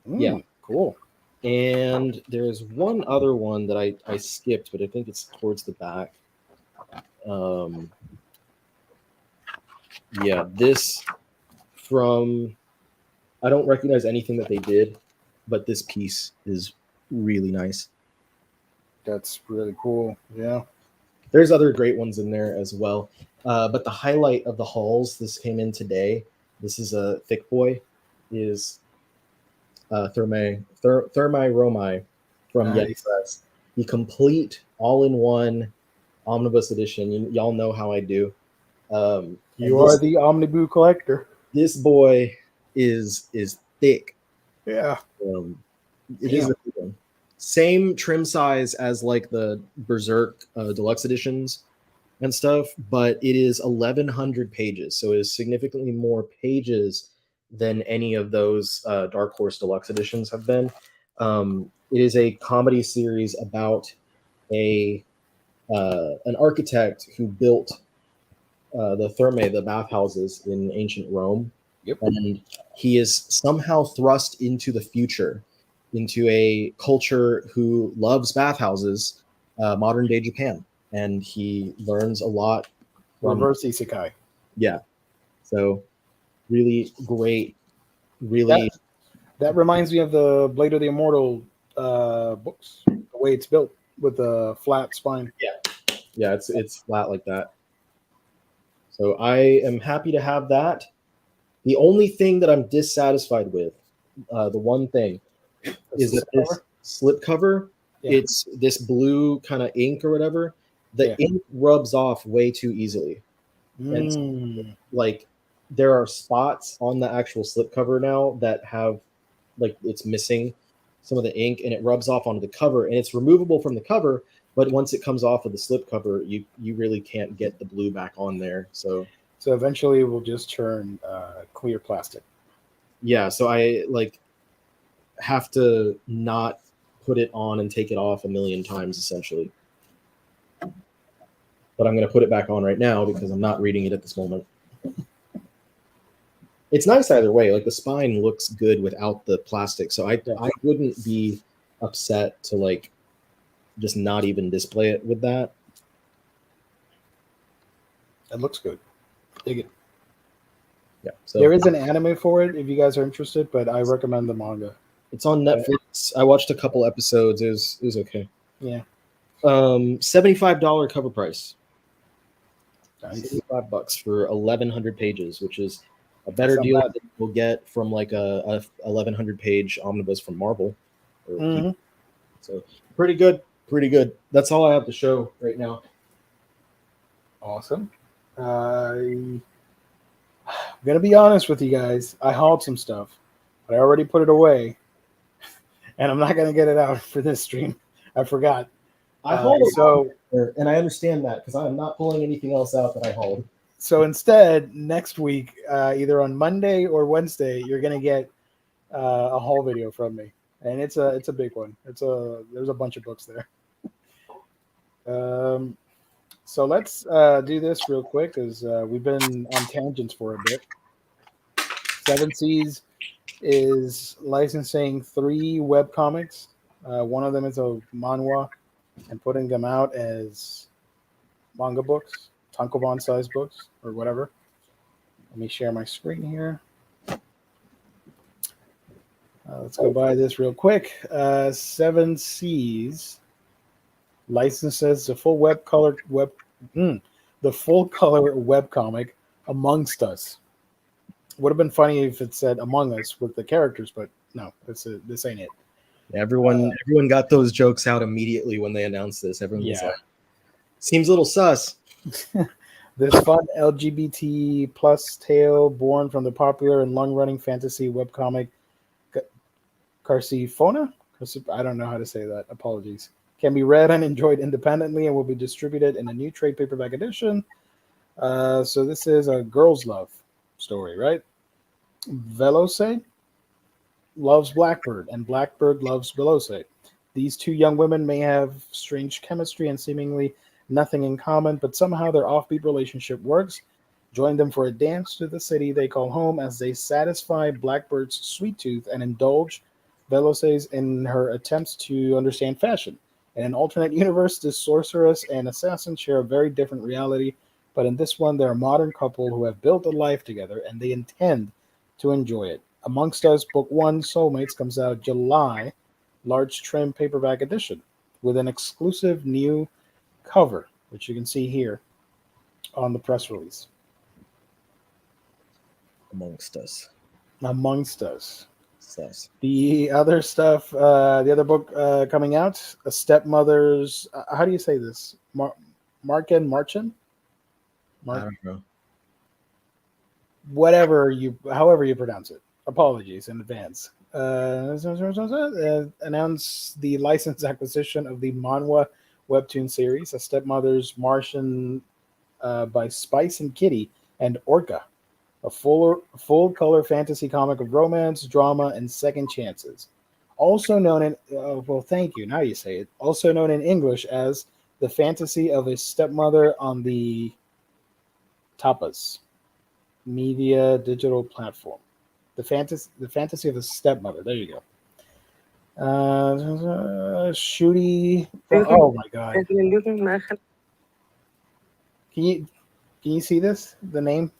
Speaker 2: Yeah.
Speaker 1: Cool.
Speaker 2: And there's one other one that I skipped, but I think it's towards the back. Yeah, this from, I don't recognize anything that they did, but this piece is really nice.
Speaker 1: That's really cool. Yeah.
Speaker 2: There's other great ones in there as well. But the highlight of the hauls, this came in today. This is a thick boy, is Thermae Romai from Yeti Press. The complete all-in-one omnibus edition. Y'all know how I do.
Speaker 1: You are the Omnibus collector.
Speaker 2: This boy is thick.
Speaker 1: Yeah.
Speaker 2: It is a thick one. Same trim size as like the Berserk deluxe editions and stuff, but it is 1,100 pages. So it is significantly more pages than any of those Dark Horse deluxe editions have been. It is a comedy series about an architect who built the Thermae, the bathhouses in ancient Rome.
Speaker 1: Yep.
Speaker 2: And he is somehow thrust into the future, into a culture who loves bathhouses, modern day Japan. And he learns a lot from
Speaker 1: reverse isekai.
Speaker 2: Yeah. So really great. Really.
Speaker 1: That reminds me of the Blade of the Immortal books, the way it's built with a flat spine.
Speaker 2: Yeah. Yeah, it's flat like that. So I am happy to have that. The only thing that I'm dissatisfied with, the one thing, is that this slipcover, it's this blue kind of ink or whatever. The ink rubs off way too easily. And like there are spots on the actual slipcover now that have like it's missing some of the ink and it rubs off onto the cover and it's removable from the cover, but once it comes off of the slipcover, you really can't get the blue back on there. So
Speaker 1: eventually we'll just turn clear plastic. Yeah,
Speaker 2: so I like have to not put it on and take it off a million times essentially. But I'm going to put it back on right now because I'm not reading it at this moment. It's nice either way. Like the spine looks good without the plastic. So I wouldn't be upset to like just not even display it with that.
Speaker 1: It looks good. Dig it.
Speaker 2: Yeah. So
Speaker 1: there is an anime for it if you guys are interested, but I recommend the manga.
Speaker 2: It's on Netflix. I watched a couple episodes. It was okay.
Speaker 1: Yeah.
Speaker 2: $75 cover price.
Speaker 1: Nice.
Speaker 2: $75 for 1,100 pages, which is a better deal that you'll get from like a 1,100 page omnibus from Marvel. So pretty good. That's all I have to show right now.
Speaker 1: Awesome. I'm gonna be honest with you guys. I hauled some stuff, but I already put it away, and I'm not gonna get it out for this stream. I forgot.
Speaker 2: I hauled And I understand that because I'm not pulling anything else out that I hold.
Speaker 1: So instead, next week, either on Monday or Wednesday, you're gonna get a haul video from me, and it's a big one. There's a bunch of books there. So let's do this real quick because we've been on tangents for a bit. Seven Seas is licensing 3 webcomics. One of them is a manhwa and putting them out as manga books, tankobon size books, or whatever. Let me share my screen here. Let's go by this real quick. Seven Seas licenses the full color webcomic Amongst Us. Would have been funny if it said Among Us with the characters, but no, this ain't it.
Speaker 2: Everyone got those jokes out immediately when they announced this. Everyone was like, seems a little sus.
Speaker 1: This fun LGBT plus tale born from the popular and long-running fantasy webcomic Carciphona? I don't know how to say that. Apologies. Can be read and enjoyed independently and will be distributed in a new trade paperback edition. So this is a girl's love story, right? Velose loves Blackbird, and Blackbird loves Velose. These two young women may have strange chemistry and seemingly nothing in common, but somehow their offbeat relationship works. Join them for a dance to the city they call home as they satisfy Blackbird's sweet tooth and indulge Veloce's in her attempts to understand fashion. In an alternate universe, this sorceress and assassin share a very different reality, but in this one, they're a modern couple who have built a life together and they intend to enjoy it. Amongst Us, Book 1, Soulmates, comes out July, large trim paperback edition, with an exclusive new cover, which you can see here on the press release.
Speaker 2: Amongst Us.
Speaker 1: Amongst Us.
Speaker 2: Sus.
Speaker 1: The other stuff, the other book coming out, A Stepmother's, how do you say this? Marchin?
Speaker 2: I don't know.
Speaker 1: However you pronounce it. Apologies in advance. Announce the license acquisition of the manhwa webtoon series, A Stepmother's Martian by Spice and Kitty and Orca, a full color fantasy comic of romance, drama, and second chances. Also known in thank you. Now you say it. Also known in English as The Fantasy of a Stepmother on the Tapas Media digital platform. The fantasy of a stepmother. There you go. Shooty. Oh my god. Can you see this? The name?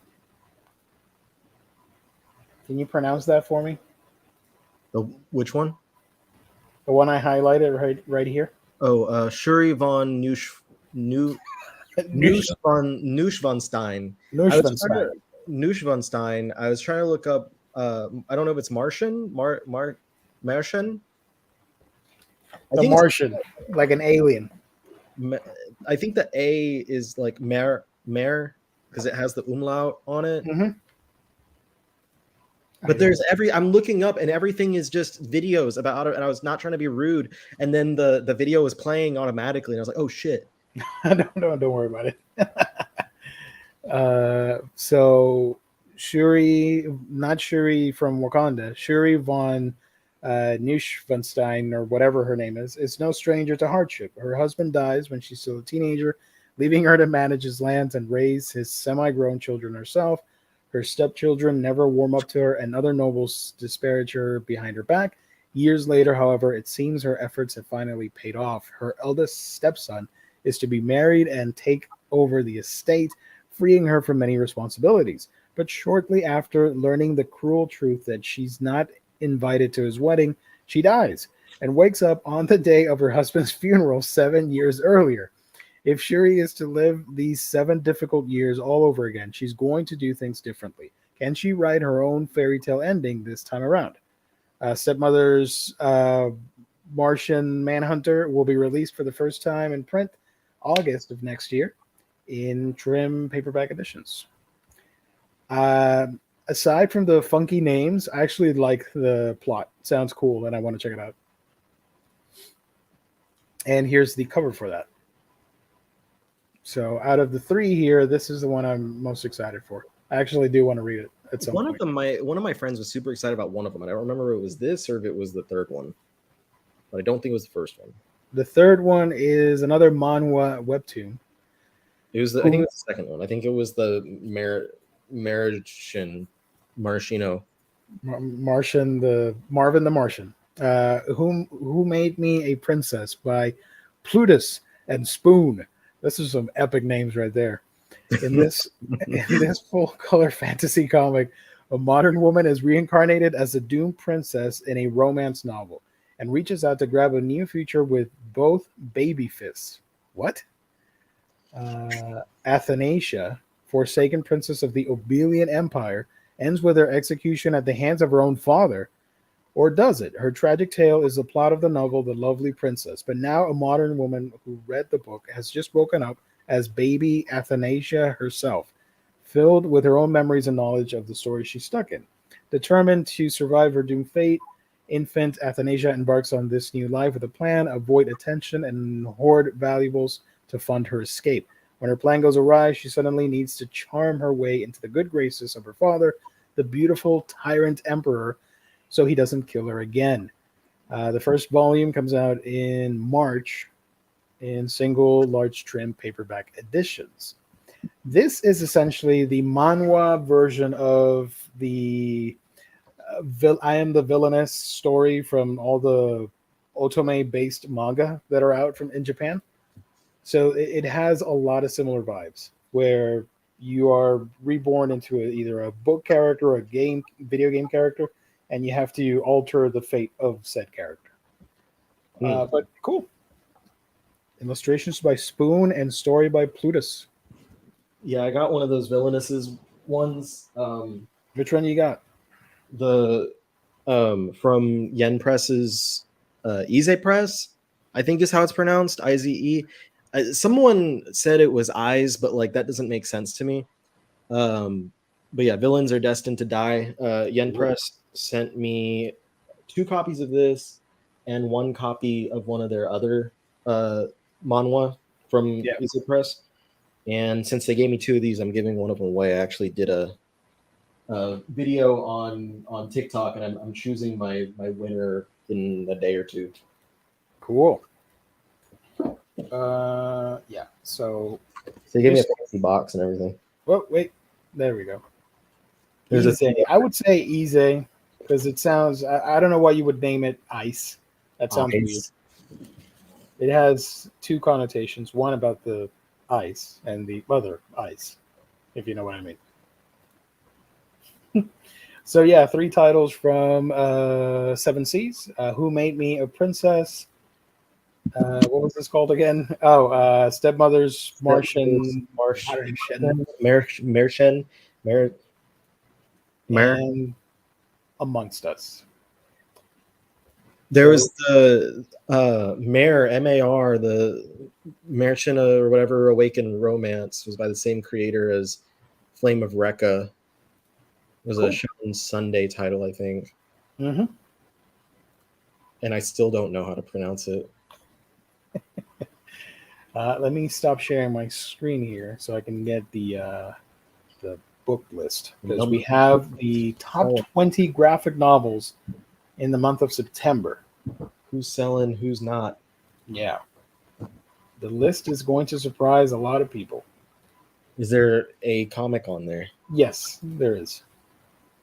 Speaker 1: Can you pronounce that for me?
Speaker 2: Which one?
Speaker 1: The one I highlighted right here.
Speaker 2: Oh, Shuri von Neuschwanstein. Neuschwanstein. I was trying to look up. I don't know if it's Martian. Martian.
Speaker 1: Martian, like an alien.
Speaker 2: I think the A is like Mer because it has the umlaut on it.
Speaker 1: Mm-hmm.
Speaker 2: But I'm looking up and everything is just videos about it, and I was not trying to be rude. And then the video was playing automatically, and I was like, oh shit.
Speaker 1: Don't worry about it. So Shuri, not Shuri from Wakanda, Shuri von Neuschwanstein, or whatever her name is no stranger to hardship. Her husband dies when she's still a teenager, leaving her to manage his lands and raise his semi-grown children herself. Her stepchildren never warm up to her, and other nobles disparage her behind her back. Years later, however, it seems her efforts have finally paid off. Her eldest stepson is to be married and take over the estate, freeing her from many responsibilities. But shortly after learning the cruel truth that she's not invited to his wedding, she dies and wakes up on the day of her husband's funeral 7 years earlier. If Shuri is to live these 7 difficult years all over again, she's going to do things differently. Can she write her own fairy tale ending this time around? Stepmother's Martian Manhunter will be released for the first time in print August of next year in trim paperback editions. Aside from the funky names, I actually like the plot. Sounds cool, and I want to check it out. And here's the cover for that. So out of the three here, this is the one I'm most excited for. I actually do want to read it at some point.
Speaker 2: One of my friends was super excited about one of them. I don't remember if it was this or if it was the third one, but I don't think it was the first one.
Speaker 1: The third one is another manhwa webtoon.
Speaker 2: It was I think it was the second one. I think it was the Martiano.
Speaker 1: Martian, Marvin the Martian. Who Made Me a Princess by Plutus and Spoon. This is some epic names right there. In this full color fantasy comic, a modern woman is reincarnated as a doomed princess in a romance novel and reaches out to grab a new future with both baby fists. What? Athanasia, forsaken princess of the Obelian Empire, ends with her execution at the hands of her own father. Or does it? Her tragic tale is the plot of the novel The Lovely Princess, but now a modern woman who read the book has just woken up as baby Athanasia herself, filled with her own memories and knowledge of the story she's stuck in. Determined to survive her doomed fate, infant Athanasia embarks on this new life with a plan, avoid attention, and hoard valuables to fund her escape. When her plan goes awry, she suddenly needs to charm her way into the good graces of her father, the beautiful tyrant emperor, so he doesn't kill her again. The first volume comes out in March in single large trim paperback editions. This is essentially the manhwa version of the I Am the Villainess story from all the otome-based manga that are out in Japan. So it has a lot of similar vibes where you are reborn into either a book character or a video game character, and you have to alter the fate of said character. But cool. Illustrations by Spoon and story by Plutus.
Speaker 2: Yeah, I got one of those villainouses ones.
Speaker 1: Which one you got?
Speaker 2: The from Yen Press's Ize Press, I think is how it's pronounced. Ize. Someone said it was eyes, but like that doesn't make sense to me. But yeah, Villains Are Destined to Die. Yen Press sent me 2 copies of this and 1 copy of one of their other manhwa from Ize Press. And since they gave me 2 of these, I'm giving one of them away. I actually did a video on TikTok, and I'm choosing my winner in a day or 2.
Speaker 1: Cool. Yeah. So
Speaker 2: they gave me a fancy box and everything.
Speaker 1: Oh, wait. There we go. I would say Ize because it sounds. I don't know why you would name it Ice. That sounds weird. It has 2 connotations. One about the ice and the other ice, if you know what I mean. So yeah, 3 titles from 7 Seas. Who Made Me a Princess? What was this called again? Stepmother's Martian, and Amongst Us.
Speaker 2: There was the Mare, M-A-R, the Merchant or whatever Awakened Romance was by the same creator as Flame of Recca. It was a Shonen Sunday title, I think.
Speaker 1: Mm-hmm.
Speaker 2: And I still don't know how to pronounce it.
Speaker 1: Let me stop sharing my screen here so I can get the book list. Because we have the top 20 graphic novels in the month of September.
Speaker 2: Who's selling, who's not.
Speaker 1: Yeah. The list is going to surprise a lot of people.
Speaker 2: Is there a comic on there?
Speaker 1: Yes, there is.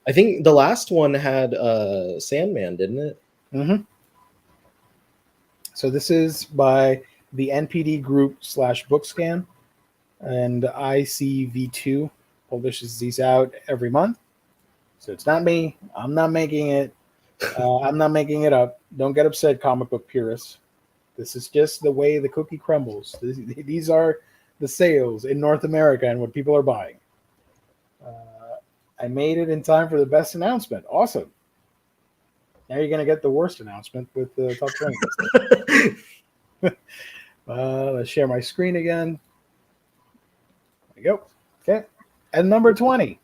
Speaker 2: I think the last one had Sandman, didn't it?
Speaker 1: Mm-hmm. So this is by the NPD Group /Bookscan, and ICV2 publishes these out every month. So it's not me. I'm not making it. I'm not making it up. Don't get upset, comic book purists. This is just the way the cookie crumbles. These are the sales in North America and what people are buying. I made it in time for the best announcement. Awesome. Now you're going to get the worst announcement with the top 20. Let's share my screen again. There we go. Okay. At number 20,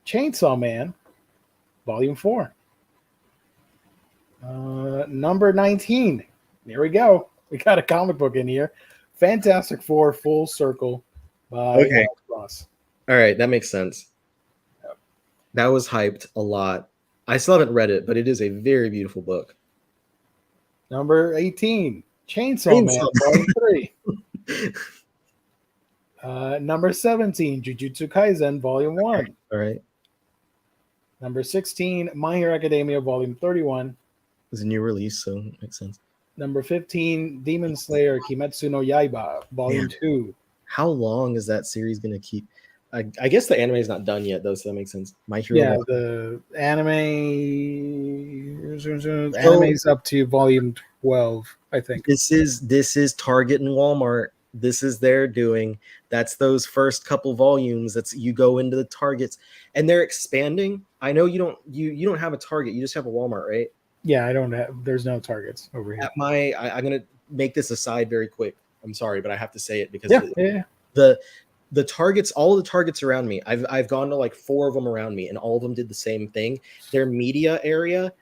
Speaker 1: Chainsaw Man, Volume 4. Number 19. There we go. We got a comic book in here. Fantastic Four Full Circle by
Speaker 2: Okay.
Speaker 1: Alex Ross.
Speaker 2: All right, that makes sense.
Speaker 1: Yep.
Speaker 2: That was hyped a lot. I still haven't read it, but it is a very beautiful book.
Speaker 1: Number 18, Chainsaw Man, Volume 3. Number 17, Jujutsu Kaisen, Volume 1.
Speaker 2: All right.
Speaker 1: Number 16, My Hero Academia, Volume 31.
Speaker 2: It's a new release, so it makes sense.
Speaker 1: Number 15, Demon Slayer, Kimetsu no Yaiba, Volume 2.
Speaker 2: How long is that series going to keep? I guess the anime is not done yet, though, so that makes sense. My Hero.
Speaker 1: Yeah, the anime's up to Volume 12, I think.
Speaker 2: This is Target and Walmart. This is their doing. That's those first couple volumes. That's you go into the Targets, and they're expanding. I know you don't have a Target. You just have a Walmart, right?
Speaker 1: Yeah, I don't have. There's no Targets over here.
Speaker 2: I'm gonna make this aside very quick. I'm sorry, but I have to say it because the Targets, all the Targets around me, I've gone to like 4 of them around me, and all of them did the same thing. Their media area,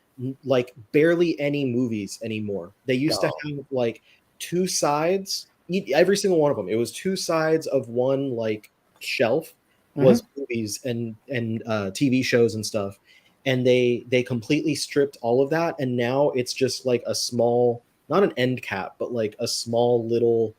Speaker 2: like barely any movies anymore. They used to have like 2 sides, every single one of them. It was 2 sides of one like shelf was movies and TV shows and stuff. And they completely stripped all of that, and now it's just like a small, not an end cap, but like a small little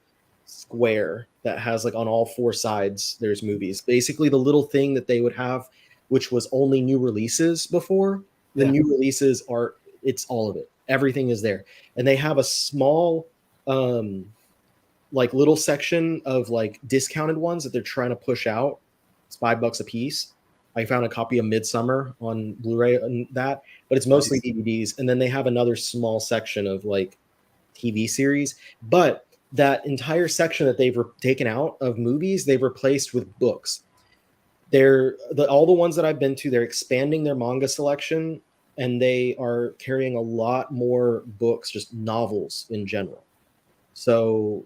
Speaker 2: square that has like on all 4 sides there's movies. Basically the little thing that they would have, which was only new releases before, the new releases are, it's all of it. Everything is there. And they have a small like little section of like discounted ones that they're trying to push out. It's $5 a piece. I found a copy of Midsummer on Blu-ray and that, but it's mostly DVDs. And then they have another small section of like TV series. But that entire section that they've taken out of movies, they've replaced with books. All the ones that I've been to, they're expanding their manga selection, and they are carrying a lot more books, just novels in general. So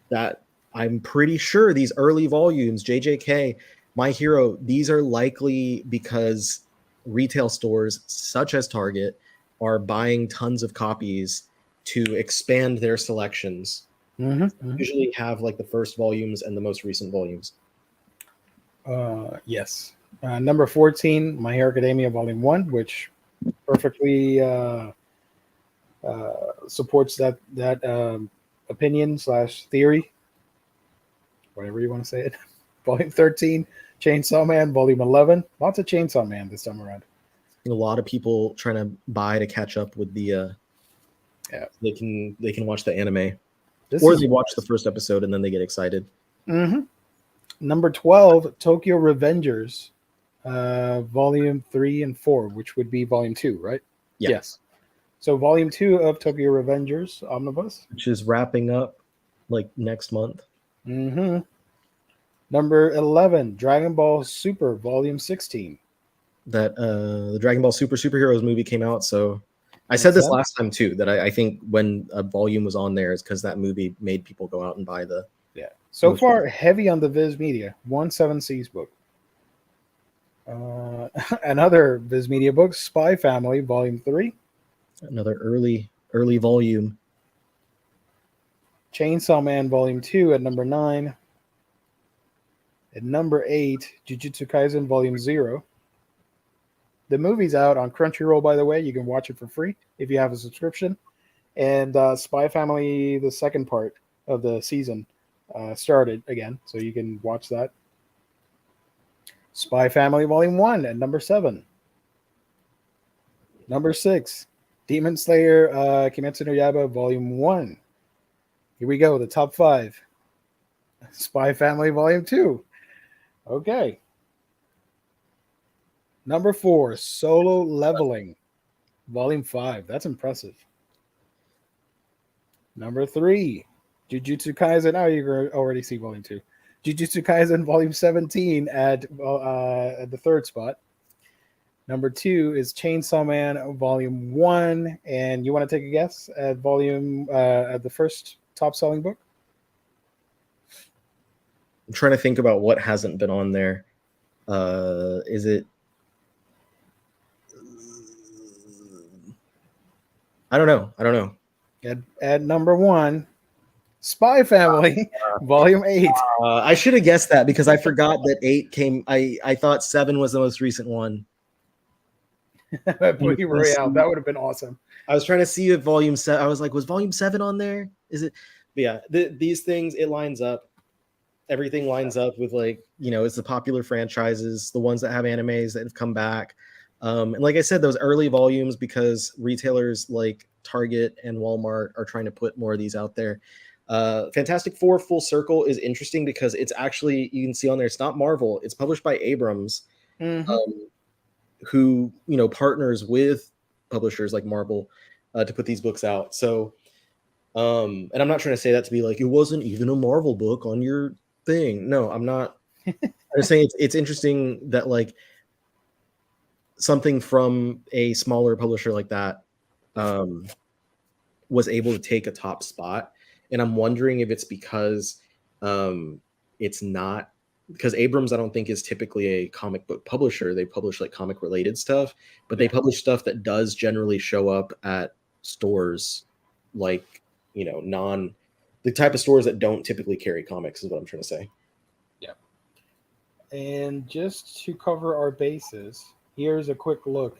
Speaker 2: that I'm pretty sure these early volumes, JJK, My Hero, these are likely because retail stores such as Target are buying tons of copies to expand their selections. Usually have like the first volumes and the most recent volumes.
Speaker 1: Yes. Number 14, My Hero Academia, Volume 1, which perfectly supports that opinion / theory, whatever you want to say it. Volume 13, Chainsaw Man, Volume 11. Lots of Chainsaw Man this time around.
Speaker 2: A lot of people trying to buy to catch up with the they can watch the anime. Or they watch the first episode and then they get excited.
Speaker 1: Number 12, Tokyo Revengers, Volume 3 and 4, which would be Volume 2, right?
Speaker 2: Yeah.
Speaker 1: Yes. So Volume 2 of Tokyo Revengers Omnibus,
Speaker 2: which is wrapping up like next month.
Speaker 1: Number 11, Dragon Ball Super, Volume 16.
Speaker 2: That the Dragon Ball Superheroes movie came out, so I said this last time too, that I think when a volume was on there is because that movie made people go out and buy the.
Speaker 1: Yeah. So far, heavy on the Viz Media. 1/7 book. Another Viz Media book, Spy Family, Volume 3.
Speaker 2: Another early volume.
Speaker 1: Chainsaw Man, Volume 2 at number 9. At number 8, Jujutsu Kaisen, Volume 0. The movie's out on Crunchyroll, by the way. You can watch it for free if you have a subscription. And Spy Family, the second part of the season, started again, so you can watch that. Spy Family Volume 1 at number 7. Number 6, Demon Slayer, Kimetsu no Yaiba, Volume 1. Here we go, the top 5. Spy Family Volume 2. Okay. Number 4, Solo Leveling, Volume 5. That's impressive. Number 3, Jujutsu Kaisen. Oh, you can already see Volume 2. Jujutsu Kaisen Volume 17 at the third spot. Number 2 is Chainsaw Man Volume 1. And you want to take a guess at at the first top selling book?
Speaker 2: I'm trying to think about what hasn't been on there. Is it? I don't know.
Speaker 1: At number 1, Spy Family, Volume 8.
Speaker 2: I should have guessed that because I forgot that 8 came. I thought 7 was the most recent one.
Speaker 1: Blu-ray out. That would have been awesome.
Speaker 2: I was trying to see if Volume 7. I was like, was Volume 7 on there? Is it? But yeah, these things, it lines up. Everything lines up with, like, you know, it's the popular franchises, the ones that have animes that have come back. And like I said, those early volumes, because retailers like Target and Walmart are trying to put more of these out there. Fantastic Four Full Circle is interesting because it's actually, you can see on there, it's not Marvel. It's published by Abrams, who, you know, partners with publishers like Marvel to put these books out. So, and I'm not trying to say that to be like, it wasn't even a Marvel book on your thing. No, I'm not. I'm just saying it's interesting that, like, something from a smaller publisher like that was able to take a top spot. And I'm wondering if it's because it's not, because Abrams, I don't think, is typically a comic book publisher. They publish like comic related stuff, but they publish stuff that does generally show up at stores, like, you know, the type of stores that don't typically carry comics is what I'm trying to say.
Speaker 1: Yeah. And just to cover our bases, here's a quick look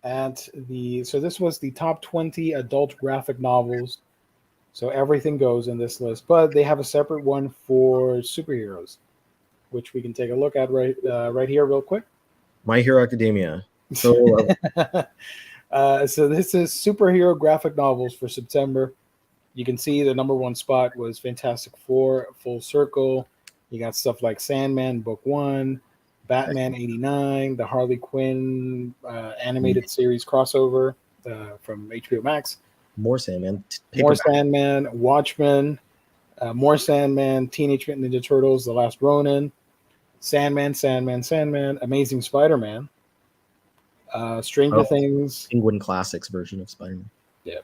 Speaker 1: at so this was the top 20 adult graphic novels. So everything goes in this list, but they have a separate one for superheroes, which we can take a look at right here real quick.
Speaker 2: My Hero Academia. So,
Speaker 1: so this is superhero graphic novels for September. You can see the number one spot was Fantastic Four, Full Circle. You got stuff like Sandman, Book 1, Batman 89, the Harley Quinn animated series crossover from HBO Max.
Speaker 2: More Sandman.
Speaker 1: More Sandman, Watchmen, more Sandman, Teenage Mutant Ninja Turtles, The Last Ronin, Sandman, Amazing Spider-Man, Stranger Things.
Speaker 2: Penguin Classics version of Spider-Man.
Speaker 1: Yeah.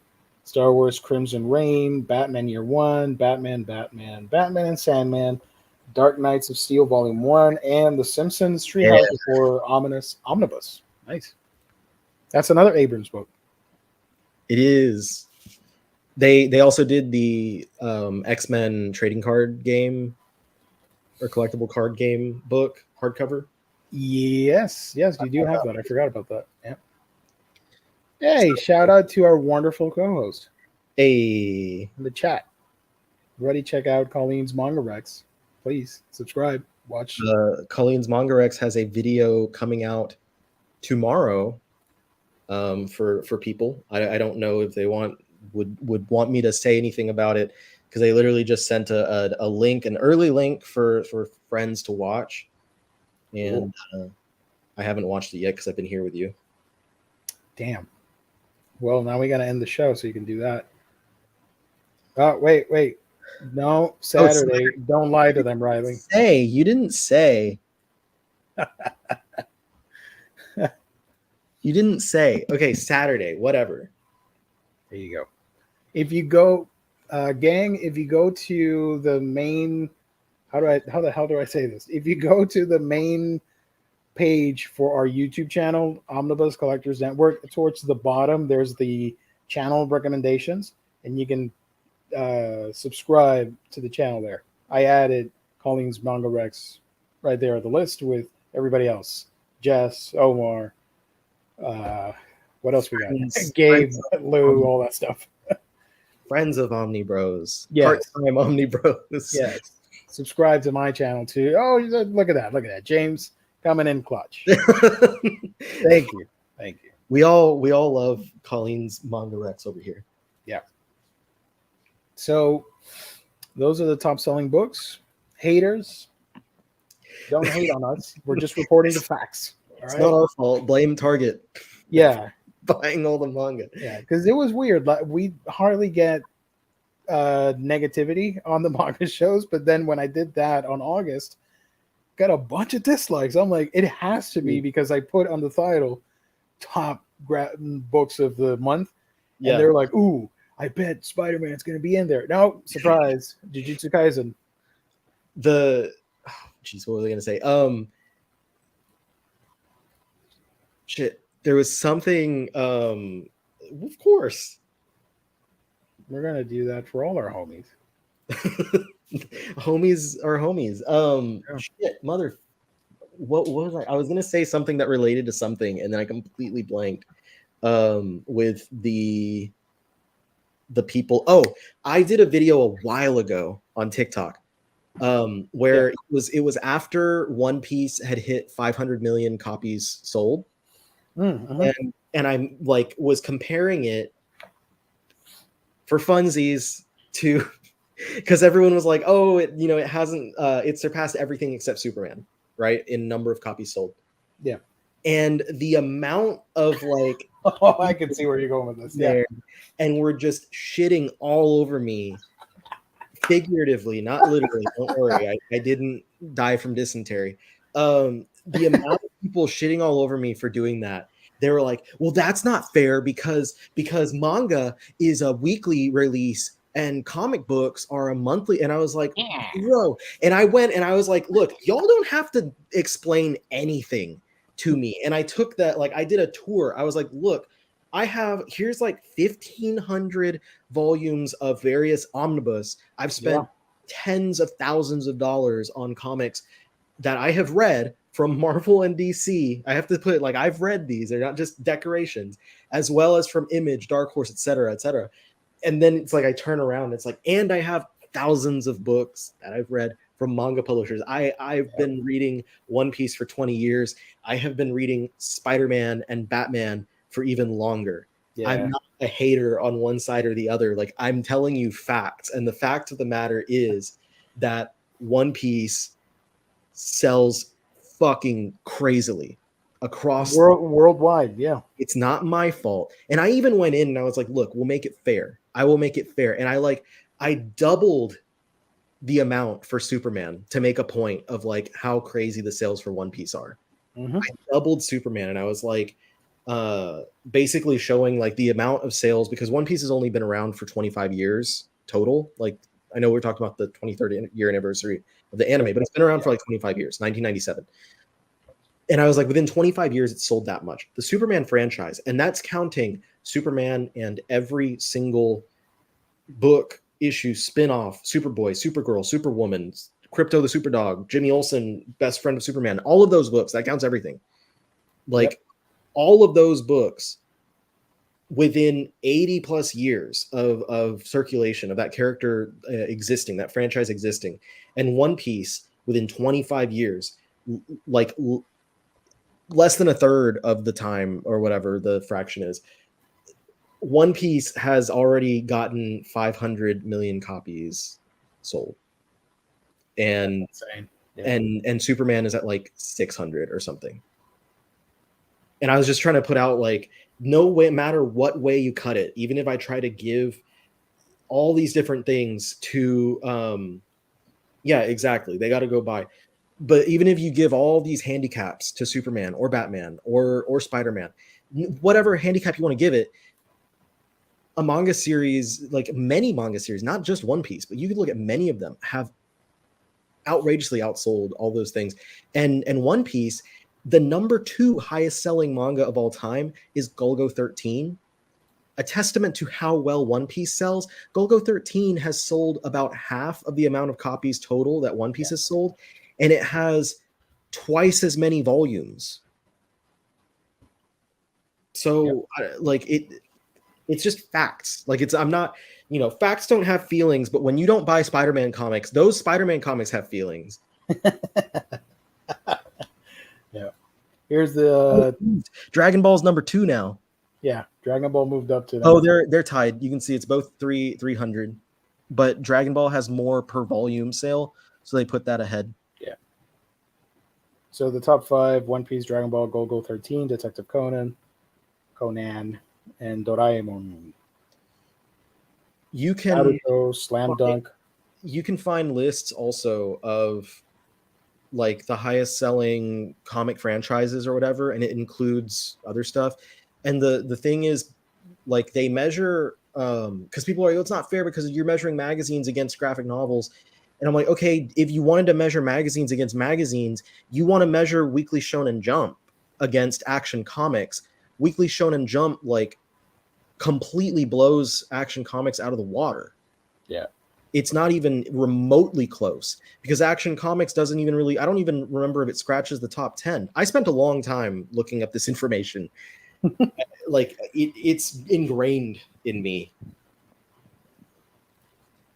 Speaker 1: Star Wars Crimson Reign, Batman Year One, Batman and Sandman, Dark Knights of Steel Volume 1, and The Simpsons Treehouse Before Omnibus. Nice. That's another Abrams book.
Speaker 2: It is. They also did the X-Men trading card game or collectible card game book hardcover.
Speaker 1: Yes, you do have that. I forgot about that. Yeah. Hey, shout out to our wonderful co-host.
Speaker 2: Hey.
Speaker 1: In the chat. Ready, check out Colleen's Manga Rex. Please subscribe. Watch.
Speaker 2: Colleen's Manga Rex has a video coming out tomorrow for people. I don't know if they would want me to say anything about it, because they literally just sent a link, an early link for friends to watch, and I haven't watched it yet because I've been here with you.
Speaker 1: Damn. Well, now we got to end the show so you can do that. Oh, wait. No, Saturday. Don't lie to them, Riley.
Speaker 2: You didn't say. You didn't say. Okay, Saturday, whatever.
Speaker 1: There you go. If you go, gang, if you go to the main, how the hell do I say this? If you go to the main page for our YouTube channel, Omnibus Collectors Network, towards the bottom, there's the channel recommendations, and you can subscribe to the channel there. I added Colleen's Manga Rex right there on the list with everybody else. Jess, Omar, what else we got? Gabe, Lou, all that stuff.
Speaker 2: Friends of Omnibros.
Speaker 1: Yes.
Speaker 2: Part-time Omnibros.
Speaker 1: Yes. Subscribe to my channel too. Oh, look at that. James coming in clutch. Thank you.
Speaker 2: We all love Colleen's Manga Rex over here.
Speaker 1: Yeah. So those are the top selling books. Haters, don't hate on us. We're just reporting the facts.
Speaker 2: It's not our fault. Blame Target.
Speaker 1: Yeah.
Speaker 2: Buying all the manga.
Speaker 1: Yeah, because it was weird. Like, we hardly get negativity on the manga shows, but then when I did that on August, got a bunch of dislikes. I'm like, it has to be because I put on the title top books of the month, and they're like, ooh, I bet Spider-Man's going to be in there. No, surprise. Jujutsu Kaisen.
Speaker 2: What was I going to say? Shit. There was something, of course.
Speaker 1: We're going to do that for all our homies.
Speaker 2: Homies are homies.
Speaker 1: Yeah.
Speaker 2: Shit, mother. What was I was gonna say something that related to something, and then I completely blanked. With the people. Oh, I did a video a while ago on TikTok, where it was after One Piece had hit 500 million copies sold,
Speaker 1: Mm-hmm.
Speaker 2: and I like was comparing it for funsies to because everyone was like, oh, it hasn't it surpassed everything except Superman, right, in number of copies sold.
Speaker 1: Yeah.
Speaker 2: And the amount of like
Speaker 1: Oh, I can see where you're going with this. Yeah.
Speaker 2: there, and were just shitting all over me, figuratively, not literally. Don't worry, I didn't die from dysentery. The amount of people shitting all over me for doing that, they were like, well, that's not fair because manga is a weekly release and comic books are a monthly. And I was like, bro. And I went and I was like, look, y'all don't have to explain anything to me. And I took that, like, I did a tour. I was like, look, here's like 1,500 volumes of various omnibus. I've spent tens of thousands of dollars on comics that I have read from Marvel and DC. I have to put it like I've read these. They're not just decorations, as well as from Image, Dark Horse, etc., etc. And then it's like I turn around, it's like, and I have thousands of books that I've read from manga publishers. I've been reading One Piece for 20 years. I have been reading Spider-Man and Batman for even longer. Yeah. I'm not a hater on one side or the other. Like, I'm telling you facts. And the fact of the matter is that One Piece sells fucking crazily across
Speaker 1: worldwide. Yeah.
Speaker 2: It's not my fault. And I even went in and I was like, look, we'll make it fair. I will make it fair. And I doubled the amount for Superman to make a point of like how crazy the sales for One Piece are.
Speaker 1: Mm-hmm.
Speaker 2: I doubled Superman and I was like, basically showing like the amount of sales, because One Piece has only been around for 25 years total. Like, I know we're talking about the 23rd year anniversary of the anime, but it's been around for like 25 years, 1997. And I was like, within 25 years, it sold that much. The Superman franchise, and that's counting Superman and every single book, issue, spin-off, Superboy, Supergirl, Superwoman, Crypto the Superdog, Jimmy Olsen, best friend of Superman, all of those books, that counts everything. Like, all of those books within 80 plus years of circulation of that character existing, that franchise existing, and One Piece within 25 years, like less than a third of the time or whatever the fraction is, One Piece has already gotten 500 million copies sold. And and Superman is at like 600 or something. And I was just trying to put out like, no way, matter what way you cut it, even if I try to give all these different things to yeah, exactly, they got to go by. But even if you give all these handicaps to Superman or Batman or Spider-Man, whatever handicap you want to give it, a manga series, like many manga series, not just One Piece, but you could look at many of them, have outrageously outsold all those things. And One Piece, the number 2 highest selling manga of all time is Golgo 13. A testament to how well One Piece sells. Golgo 13 has sold about half of the amount of copies total that One Piece has sold, and it has twice as many volumes. So like it's just facts. Like, I'm not, facts don't have feelings, but when you don't buy Spider-Man comics, those Spider-Man comics have feelings.
Speaker 1: Yeah. Here's the
Speaker 2: Dragon Ball's number 2 now.
Speaker 1: Yeah, Dragon Ball moved up to that.
Speaker 2: Oh, they're tied. You can see it's both 300, but Dragon Ball has more per volume sale, so they put that ahead.
Speaker 1: Yeah. So the top 5: One Piece, Dragon Ball, Golgo 13, Detective Conan, and Doraemon.
Speaker 2: You can
Speaker 1: Naruto, Slam Dunk.
Speaker 2: You can find lists also of like the highest selling comic franchises or whatever, and it includes other stuff. And the thing is, like, they measure because people are like, oh, it's not fair because you're measuring magazines against graphic novels. And I'm like, okay, if you wanted to measure magazines against magazines, you want to measure Weekly Shonen Jump against Action Comics. Weekly Shonen Jump like completely blows Action Comics out of the water.
Speaker 1: Yeah.
Speaker 2: it's not even remotely close, because Action Comics doesn't even really, I don't even remember if it scratches the top 10. I spent a long time looking up this information. Like it's ingrained in me.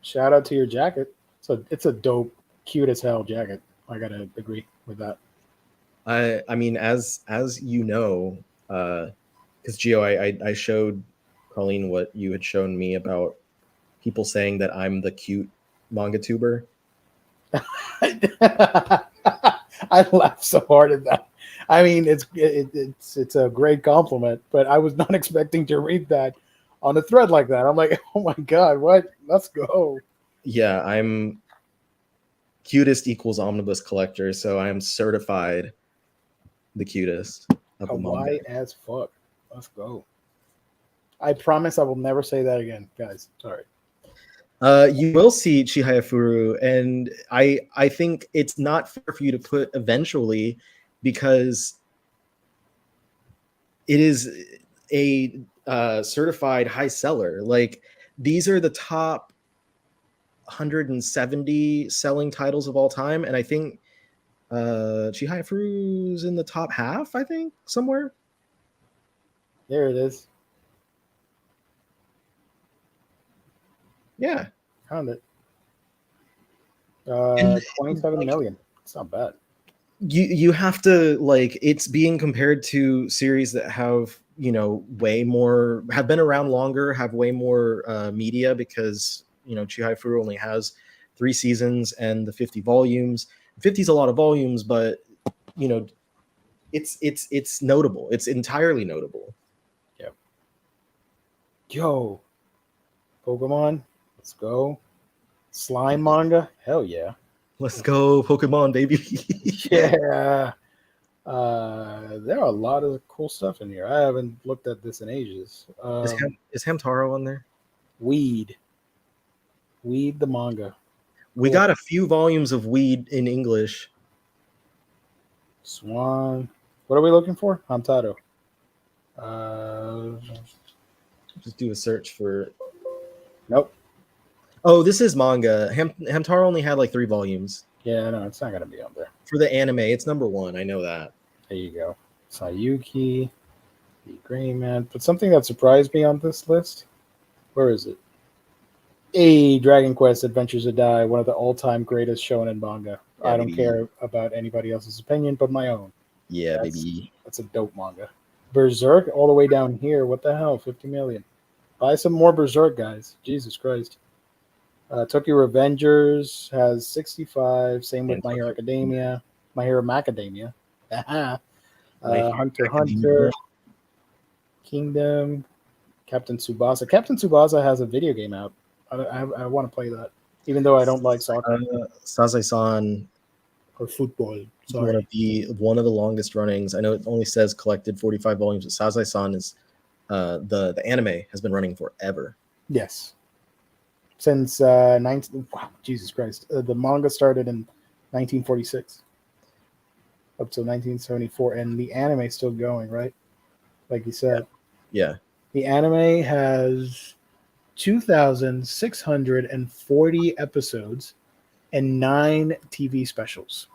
Speaker 1: Shout out to your jacket. So it's a dope, cute as hell jacket. I gotta agree with that.
Speaker 2: I mean, as you know, because Gio, I showed Colleen what you had shown me about people saying that I'm the cute manga tuber.
Speaker 1: I laughed so hard at that. I mean, it's a great compliment, but I was not expecting to read that on a thread like that. I'm like, oh my god, what? Let's go.
Speaker 2: Yeah, I'm cutest equals Omnibus Collector, so I am certified the cutest of the manga.
Speaker 1: Kawaii as fuck. Let's go. I promise I will never say that again, guys. Sorry.
Speaker 2: You will see Chihaya Furu, and I think it's not fair for you to put eventually, because it is a certified high seller. Like, these are the top 170 selling titles of all time, and I think Chihaya Furu's in the top half, I think, somewhere.
Speaker 1: There it is.
Speaker 2: Yeah.
Speaker 1: Found it.
Speaker 2: And
Speaker 1: 27 million. It's not bad.
Speaker 2: You have to, like, it's being compared to series that have, you know, way more, have been around longer, have way more media, because, you know, Chihaya Furu only has 3 seasons and the 50 volumes. 50 is a lot of volumes, but, you know, it's notable. It's entirely notable.
Speaker 1: Yep. Yo, Pokemon, let's go. Slime manga, hell yeah.
Speaker 2: Let's go, Pokemon, baby.
Speaker 1: Yeah. There are a lot of cool stuff in here. I haven't looked at this in ages.
Speaker 2: Is Hamtaro on there?
Speaker 1: Weed the manga.
Speaker 2: We
Speaker 1: Cool.
Speaker 2: got a few volumes of Weed in English.
Speaker 1: Swan. What are we looking for? Hamtaro.
Speaker 2: Just do a search for.
Speaker 1: Nope.
Speaker 2: Oh, this is manga. Hamtaro only had like 3 volumes.
Speaker 1: Yeah, no, it's not gonna be on there.
Speaker 2: For the anime, it's number 1. I know that.
Speaker 1: There you go. Sayuki, the Gray Man. But something that surprised me on this list. Where is it? Dragon Quest Adventures of Die, one of the all-time greatest shonen manga.
Speaker 2: Yeah,
Speaker 1: I don't
Speaker 2: baby.
Speaker 1: care about anybody else's opinion but my own.
Speaker 2: Yeah,
Speaker 1: That's-
Speaker 2: baby.
Speaker 1: That's a dope manga. Berserk, all the way down here. What the hell? 50 million. Buy some more Berserk, guys. Jesus Christ. Tokyo Revengers has 65. Same with
Speaker 2: And
Speaker 1: My Hero
Speaker 2: Tokyo-
Speaker 1: Academia. My Hero Macadamia.
Speaker 2: My Hero
Speaker 1: Hunter x
Speaker 2: Academia.
Speaker 1: Hunter. Kingdom. Captain Tsubasa. Captain Tsubasa has a video game out. I want to play that, even though I don't like soccer
Speaker 2: Sazai-san,
Speaker 1: or football.
Speaker 2: one
Speaker 1: Sorry.
Speaker 2: of the longest runnings. I know it only says collected 45 volumes, but Sazai-san is the anime has been running forever.
Speaker 1: Yes. Since 19. Wow, Jesus Christ. The manga started in 1946 up to 1974, and the anime is still going, right? Like you said.
Speaker 2: Yeah.
Speaker 1: The anime has 2,640 episodes and 9 TV specials.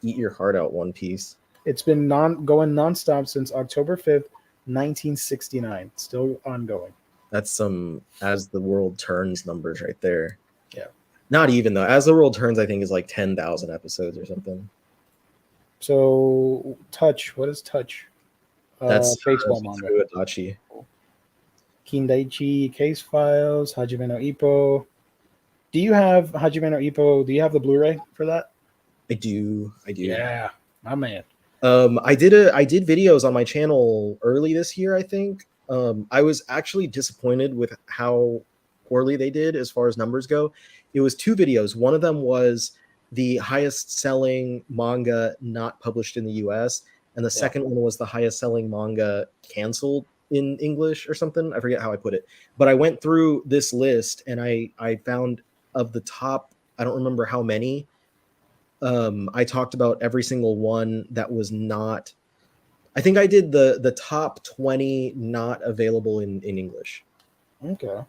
Speaker 2: Eat your heart out, One Piece.
Speaker 1: It's been going nonstop since October 5th, 1969. Still ongoing.
Speaker 2: That's some As the World Turns numbers right there.
Speaker 1: Yeah.
Speaker 2: Not even though. As the World Turns, I think, is like 10,000 episodes or something.
Speaker 1: So, Touch. What is Touch?
Speaker 2: That's
Speaker 1: baseball manga.
Speaker 2: Adachi.
Speaker 1: Kindaichi, Case Files, Hajime no Ippo. Do you have Hajime no Ippo? Do you have the Blu-ray for that?
Speaker 2: I do.
Speaker 1: Yeah, my man.
Speaker 2: I did videos on my channel early this year, I think. I was actually disappointed with how poorly they did as far as numbers go. It was 2 videos. One of them was the highest selling manga not published in the US, and the second one was the highest selling manga canceled in English or something. I forget how I put it. But I went through this list and I found, of the top, I don't remember how many, I talked about every single one that was not. I think I did the top 20 not available in English.
Speaker 1: Okay.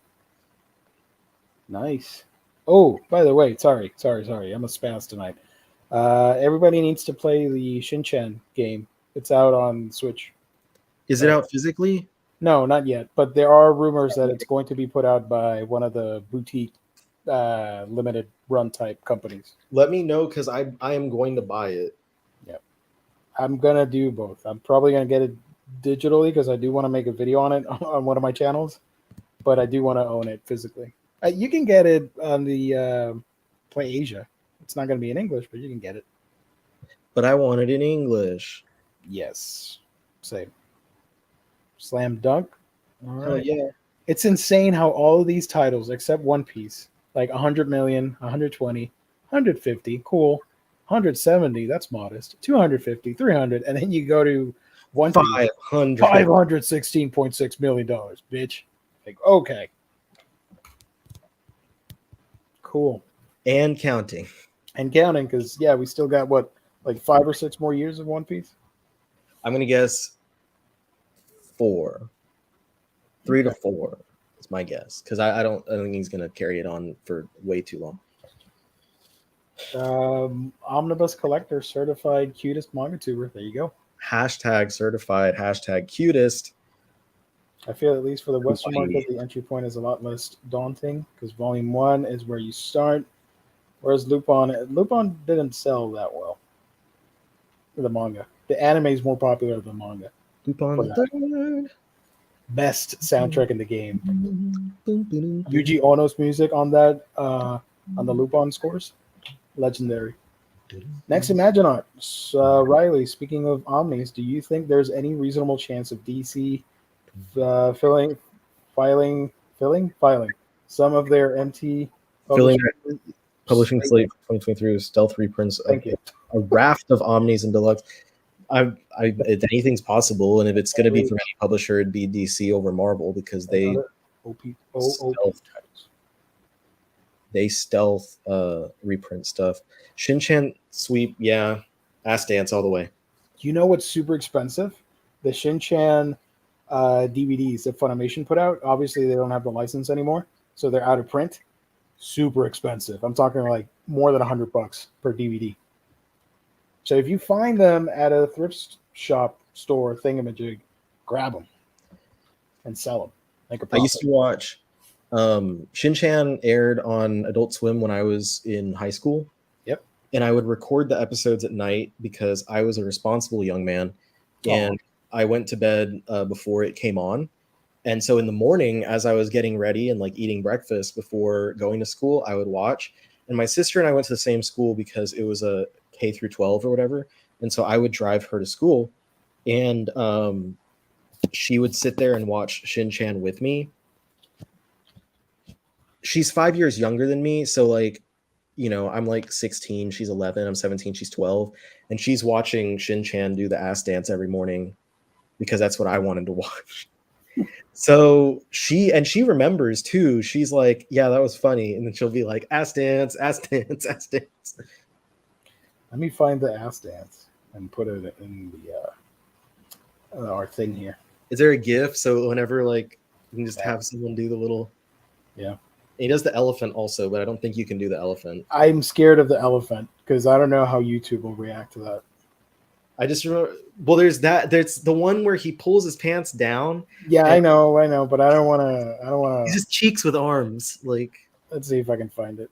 Speaker 1: Nice. Oh, by the way, sorry. I'm a spaz tonight. Everybody needs to play the Shinchan game. It's out on Switch.
Speaker 2: Is it out physically?
Speaker 1: No, not yet. But there are rumors that it's going to be put out by one of the boutique limited run type companies.
Speaker 2: Let me know because I am going to buy it.
Speaker 1: Yep. I'm gonna do both. I'm probably gonna get it digitally because I do want to make a video on it on one of my channels, but I do want to own it physically. You can get it on the Play Asia. It's not gonna be in English, but you can get it.
Speaker 2: But I want it in English.
Speaker 1: Yes. Same. Slam dunk. All right.
Speaker 2: Hell yeah.
Speaker 1: It's insane how all of these titles, except One Piece, like 100 million, 120, 150, cool. 170, that's modest. 250, 300, and then you go to One Piece,
Speaker 2: 500.
Speaker 1: $516.6 million, bitch. Like, okay. Cool.
Speaker 2: And counting.
Speaker 1: And counting, because, yeah, we still got, what, like 5 or 6 more years of One Piece?
Speaker 2: I'm going to guess 4. 3 to 4 is my guess. Because I don't think he's going to carry it on for way too long.
Speaker 1: Omnibus Collectors certified cutest manga tuber. There you go.
Speaker 2: Hashtag certified, hashtag cutest.
Speaker 1: I feel at least for the Western market, the entry point is a lot less daunting because Volume 1 is where you start, whereas Lupin didn't sell that well. The manga. The anime is more popular than manga.
Speaker 2: Lupin the Third.
Speaker 1: Best soundtrack in the game. Yuji Ono's music on that, on the Lupin scores, legendary. Next, Imagine Art. Riley, speaking of Omnis, do you think there's any reasonable chance of DC filing some of their MT
Speaker 2: publishing slate for 2023 with stealth reprints of a raft of Omnis and Deluxe? If anything's possible, and if it's going to be from any publisher, it'd be DC over Marvel because they stealth reprint stuff. Shinchan sweep, yeah, ass dance all the way.
Speaker 1: You know what's super expensive? The Shinchan DVDs that Funimation put out. Obviously, they don't have the license anymore, so they're out of print. Super expensive. I'm talking like more than $100 per DVD. So if you find them at a thrift shop store thingamajig, grab them and sell them. Make a profit.
Speaker 2: I used to watch Shinchan aired on Adult Swim when I was in high school.
Speaker 1: Yep.
Speaker 2: And I would record the episodes at night because I was a responsible young man. And I went to bed before it came on. And so in the morning, as I was getting ready and like eating breakfast before going to school, I would watch. And my sister and I went to the same school because it was a K through 12 or whatever. And so I would drive her to school. And she would sit there and watch Shinchan with me. She's 5 years younger than me. So like, you know, I'm like 16, she's 11, I'm 17, she's 12. And she's watching Shinchan do the ass dance every morning because that's what I wanted to watch. So she remembers too. She's like, yeah, that was funny. And then she'll be like, ass dance, ass dance, ass dance.
Speaker 1: Let me find the ass dance and put it in the our thing here.
Speaker 2: Is there a GIF? So whenever like you can just have someone do the little.
Speaker 1: Yeah.
Speaker 2: He does the elephant also, but I don't think you can do the elephant.
Speaker 1: I'm scared of the elephant because I don't know how YouTube will react to that.
Speaker 2: I just remember. Well, there's the one where he pulls his pants down.
Speaker 1: Yeah, I know, but I don't want to.
Speaker 2: He's just cheeks with arms. Like,
Speaker 1: let's see if I can find it.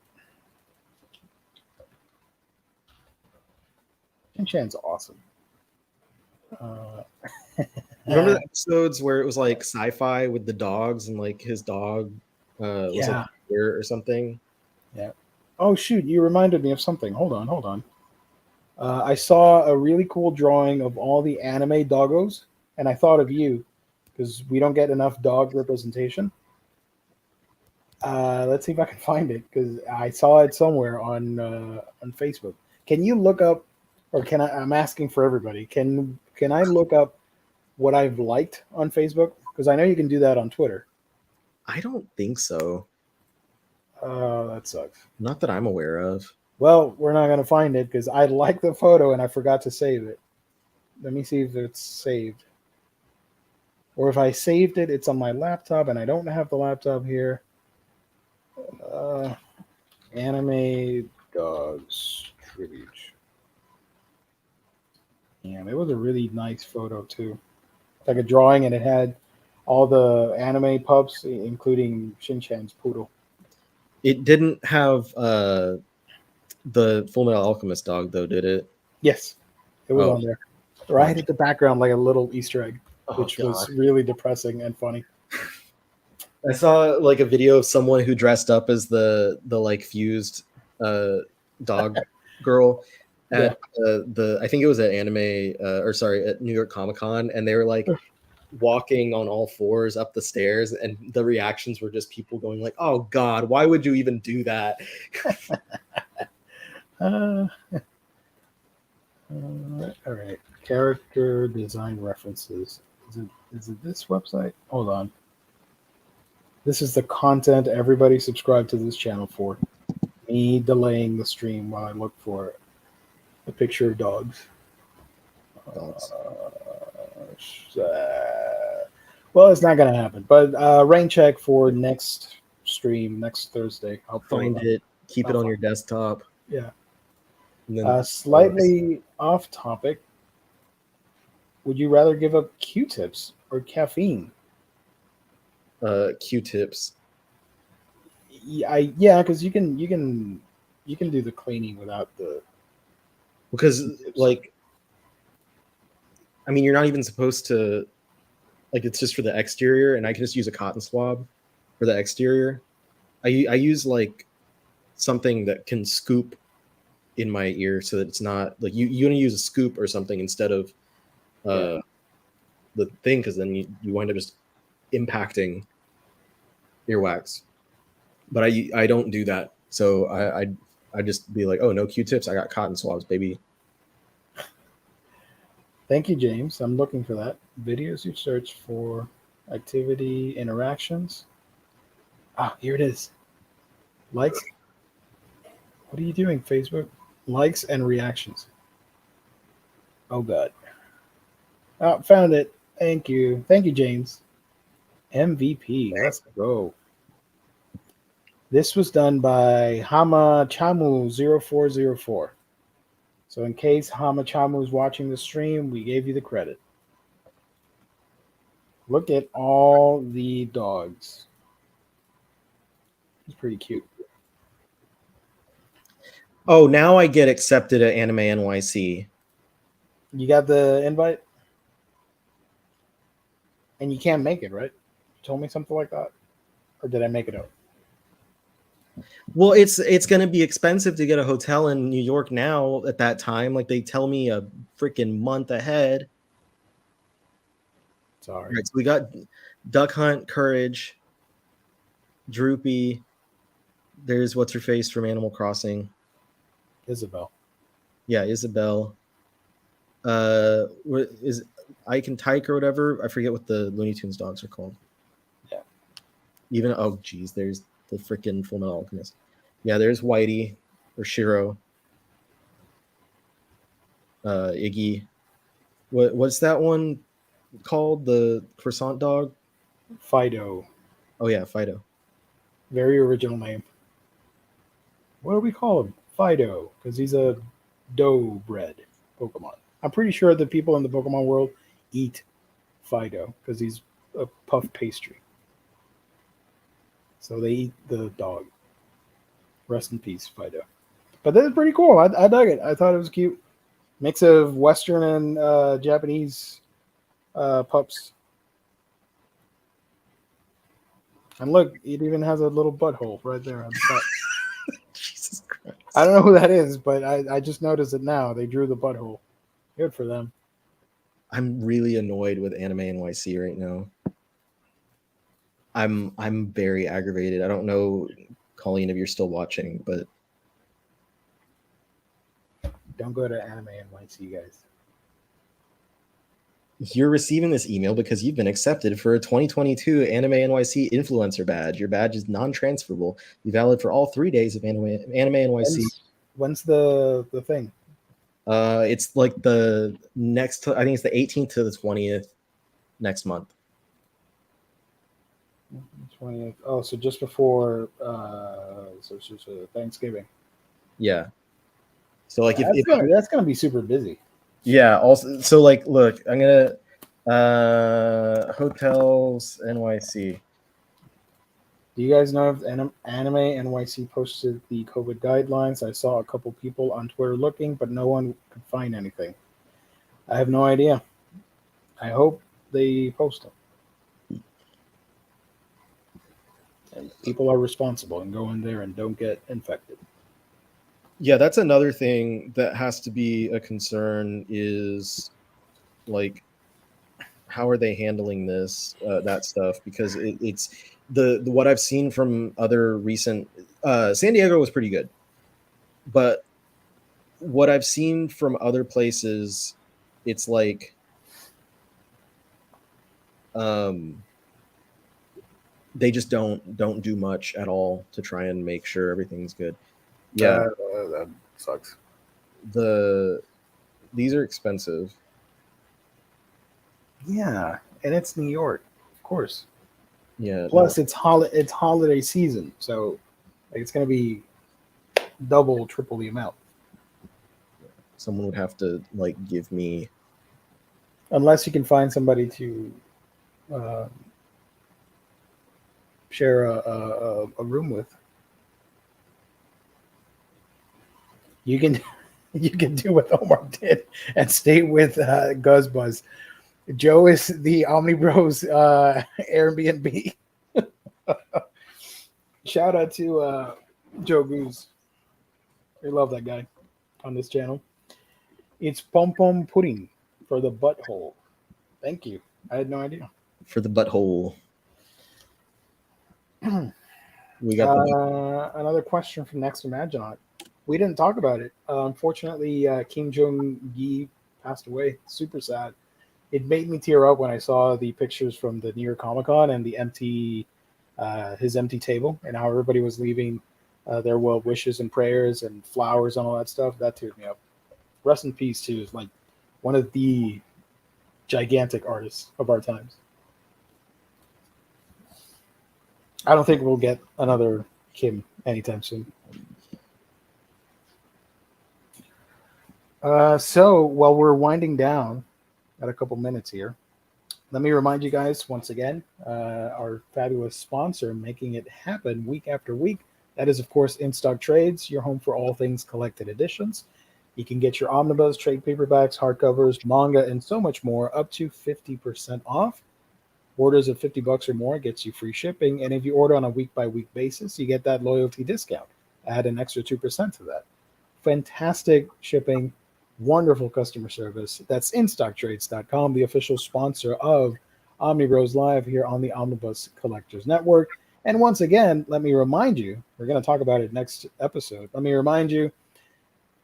Speaker 1: Shinchan's awesome.
Speaker 2: Remember the episodes where it was like sci-fi with the dogs and like his dog was like a bear or something?
Speaker 1: Yeah. Oh shoot! You reminded me of something. Hold on. I saw a really cool drawing of all the anime doggos, and I thought of you because we don't get enough dog representation. Let's see if I can find it because I saw it somewhere on Facebook. Can you look up, or can I? I'm asking for everybody. Can I look up what I've liked on Facebook? Because I know you can do that on Twitter.
Speaker 2: I don't think so.
Speaker 1: That sucks.
Speaker 2: Not that I'm aware of.
Speaker 1: Well, we're not going to find it because I like the photo and I forgot to save it. Let me see if it's saved. Or if I saved it, it's on my laptop and I don't have the laptop here. Anime dogs tribute. And it was a really nice photo too. Like a drawing, and it had all the anime pups, including Shin-chan's poodle.
Speaker 2: It didn't have the Full Metal Alchemist dog though, did it?
Speaker 1: Yes, it was
Speaker 2: Oh.
Speaker 1: on there. Right at the background, like a little Easter egg, which was
Speaker 2: God.
Speaker 1: really depressing and funny.
Speaker 2: I saw like a video of someone who dressed up as the like fused dog girl at the I think it was at anime or sorry at New York Comic Con, and they were like walking on all fours up the stairs, and the reactions were just people going like, "Oh God, why would you even do that?"
Speaker 1: All right. Character design references. Is it this website? Hold on. This is the content everybody subscribe to this channel for. Me delaying the stream while I look for a picture of dogs. Well, it's not going to happen. But rain check for next stream, next Thursday. I'll
Speaker 2: Find it, keep it on your
Speaker 1: it.
Speaker 2: desktop.
Speaker 1: Yeah.
Speaker 2: And then
Speaker 1: Slightly off topic. Would you rather give up Q-tips or caffeine?
Speaker 2: Q-tips.
Speaker 1: Yeah, because you can do the cleaning without the.
Speaker 2: Because
Speaker 1: Q-tips.
Speaker 2: like, I mean, you're not even supposed to. Like, it's just for the exterior, and I can just use a cotton swab for the exterior. I use like something that can scoop in my ear so that it's not like you want to use a scoop or something instead of the thing, because then you wind up just impacting earwax. But I don't do that, so I just be like, oh, no Q-tips, I got cotton swabs, baby.
Speaker 1: Thank you, James. I'm looking for that. Videos you search for, activity, interactions. Ah, here it is. Likes. What are you doing, Facebook? Likes and reactions. Oh, God. Oh, found it. Thank you. Thank you, James. MVP. Let's go. This was done by Hama Chamu 0404. So in case Hama Chamu is watching the stream, we gave you the credit. Look at all the dogs. He's pretty cute.
Speaker 2: Oh, now I get accepted at Anime NYC.
Speaker 1: You got the invite? And you can't make it, right? You told me something like that? Or did I make it up?
Speaker 2: Well, it's going to be expensive to get a hotel in New York now at that time. Like, they tell me a freaking month ahead.
Speaker 1: Sorry.
Speaker 2: Right, so we got Duck Hunt, Courage, Droopy. There's what's her face from Animal Crossing.
Speaker 1: Isabel.
Speaker 2: Yeah, Isabel. What is Ike and Tyke or whatever? I forget what the Looney Tunes dogs are called.
Speaker 1: Yeah.
Speaker 2: Even oh geez, there's the freaking Full Metal Alchemist. Yeah, there's Whitey or Shiro. Iggy. What's that one called? The croissant dog?
Speaker 1: Fido.
Speaker 2: Oh yeah, Fido.
Speaker 1: Very original name. What do we call him? Fido, because he's a dough bread Pokemon. I'm pretty sure the people in the Pokemon world eat Fido because he's a puff pastry. So they eat the dog. Rest in peace, Fido. But that's pretty cool. I dug it. I thought it was cute. Mix of Western and Japanese pups. And look, it even has a little butthole right there on the top.
Speaker 2: Jesus Christ.
Speaker 1: I don't know who that is, but I just noticed it now. They drew the butthole. Good for them.
Speaker 2: I'm really annoyed with Anime NYC right now. I'm very aggravated. I don't know, Colleen, if you're still watching, but
Speaker 1: Don't go to Anime NYC, guys.
Speaker 2: you're receiving this email because you've been accepted for a 2022 Anime NYC influencer badge. Your badge is non-transferable. Be valid for all 3 days of Anime NYC.
Speaker 1: When's the thing?
Speaker 2: It's like the next. I think it's the 18th to the 20th next month.
Speaker 1: 20th. Oh, so just before so Thanksgiving.
Speaker 2: Yeah. So like
Speaker 1: That's gonna be super busy.
Speaker 2: yeah, also so like look, I'm gonna hotels NYC.
Speaker 1: Do you guys know if Anime NYC posted the COVID guidelines? I saw a couple people on Twitter looking, but no one could find anything. I have no idea. I hope they post them. And people are responsible and go in there and don't get infected.
Speaker 2: Yeah, that's another thing that has to be a concern is like how are they handling this that stuff, because it's the what I've seen from other recent San Diego was pretty good, but what I've seen from other places, it's like they just don't do much at all to try and make sure everything's good. Yeah,
Speaker 1: That sucks.
Speaker 2: These are expensive.
Speaker 1: Yeah, and it's New York, of course.
Speaker 2: Yeah.
Speaker 1: Plus, it's holiday season, so like, it's going to be double, triple the amount.
Speaker 2: Someone would have to like give me,
Speaker 1: Unless you can find somebody to share a room with. You can you can do what Omar did and stay with Guzbuzz. Joe is the Omnibros Airbnb. Shout out to Joe Goose. We love that guy on this channel. It's Pom Pom Pudding for the butthole. Thank you. I had no idea.
Speaker 2: for the butthole. We got
Speaker 1: another question from Next Imaginaut. We didn't talk about it. Unfortunately, Kim Jong-gi passed away. Super sad. It made me tear up when I saw the pictures from the New York Comic Con and the his empty table, and how everybody was leaving their well wishes and prayers and flowers and all that stuff. That teared me up. Rest in peace too. Is like one of the gigantic artists of our times. I don't think we'll get another Kim anytime soon. So while we're winding down at a couple minutes here, let me remind you guys once again, our fabulous sponsor making it happen week after week. That is, of course, In Stock Trades, your home for all things collected editions. You can get your Omnibus, trade paperbacks, hardcovers, manga, and so much more up to 50% off. Orders of $50 or more gets you free shipping. And if you order on a week-by-week basis, you get that loyalty discount. Add an extra 2% to that. Fantastic shipping, wonderful customer service. That's InStockTrades.com, the official sponsor of Omnibroslive here on the Omnibus Collectors Network. And once again, let me remind you, we're going to talk about it next episode. Let me remind you,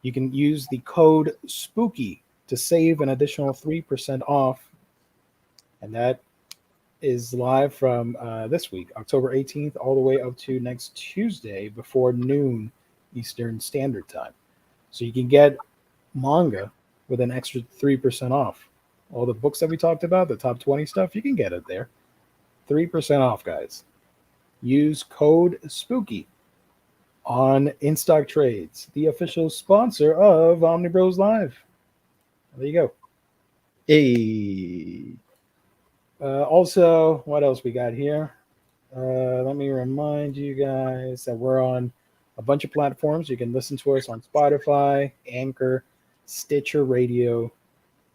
Speaker 1: you can use the code SPOOKY to save an additional 3% off. And that is live from this week, October 18th, all the way up to next Tuesday before noon Eastern Standard Time. So you can get manga with an extra 3% off. All the books that we talked about, the top 20 stuff, you can get it there. 3% off, guys. Use code SPOOKY on In Stock Trades, the official sponsor of Omnibroslive. There you go.
Speaker 2: Hey.
Speaker 1: Also, what else we got here? Let me remind you guys that we're on a bunch of platforms. You can listen to us on Spotify, Anchor, Stitcher Radio,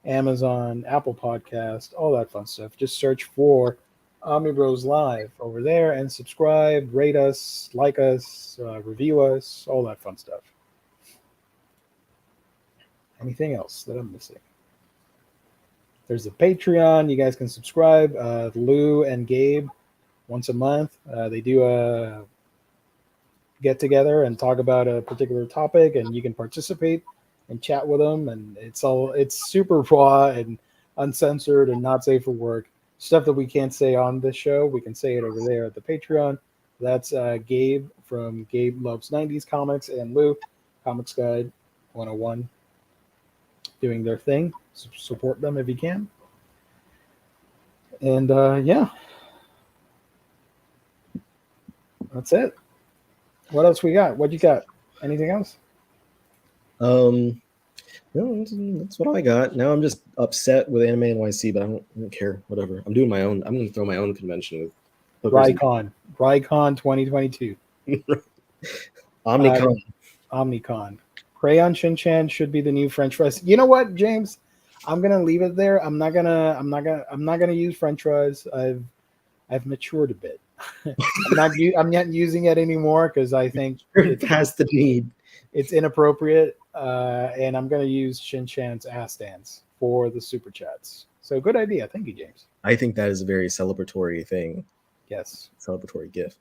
Speaker 1: Amazon, Apple Podcast, all that fun stuff. Just search for Omnibroslive over there and subscribe, rate us, like us, review us, all that fun stuff. Anything else that I'm missing? There's a Patreon. You guys can subscribe. Lou and Gabe, once a month, they do a get together and talk about a particular topic, and you can participate and chat with them. And it's super raw and uncensored and not safe for work. Stuff that we can't say on this show, we can say it over there at the Patreon. That's Gabe from Gabe Loves 90s Comics and Lou, Comics Guide 101, doing their thing. Support them if you can. And yeah. That's it. What else we got? What you got? Anything else?
Speaker 2: No, that's what I got. Now I'm just upset with Anime NYC, but I don't care. Whatever. I'm doing my own. I'm going to throw my own convention with hookers
Speaker 1: Rycon 2022.
Speaker 2: Omnicon.
Speaker 1: Omnicon. Crayon Shin-chan should be the new French fries. You know what, James? I'm gonna leave it there. I'm not gonna use French fries. I've matured a bit. I'm not using it anymore because I think
Speaker 2: It's past the need.
Speaker 1: It's inappropriate. And I'm gonna use Shin-chan's ass dance for the super chats. So good idea. Thank you, James.
Speaker 2: I think that is a very celebratory thing.
Speaker 1: Yes.
Speaker 2: Celebratory gift.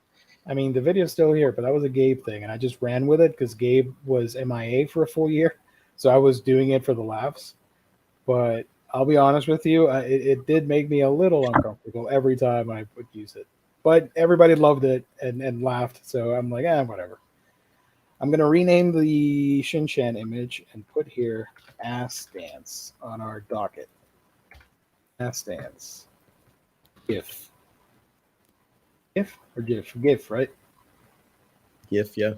Speaker 1: I mean, the video's still here, but that was a Gabe thing, and I just ran with it because Gabe was MIA for a full year, so I was doing it for the laughs. But I'll be honest with you, it did make me a little uncomfortable every time I would use it. But everybody loved it and laughed, so I'm like, whatever. I'm going to rename the Shin-chan image and put here ass dance on our docket. Ass dance. GIF. GIF or GIF? GIF, right?
Speaker 2: GIF, yeah.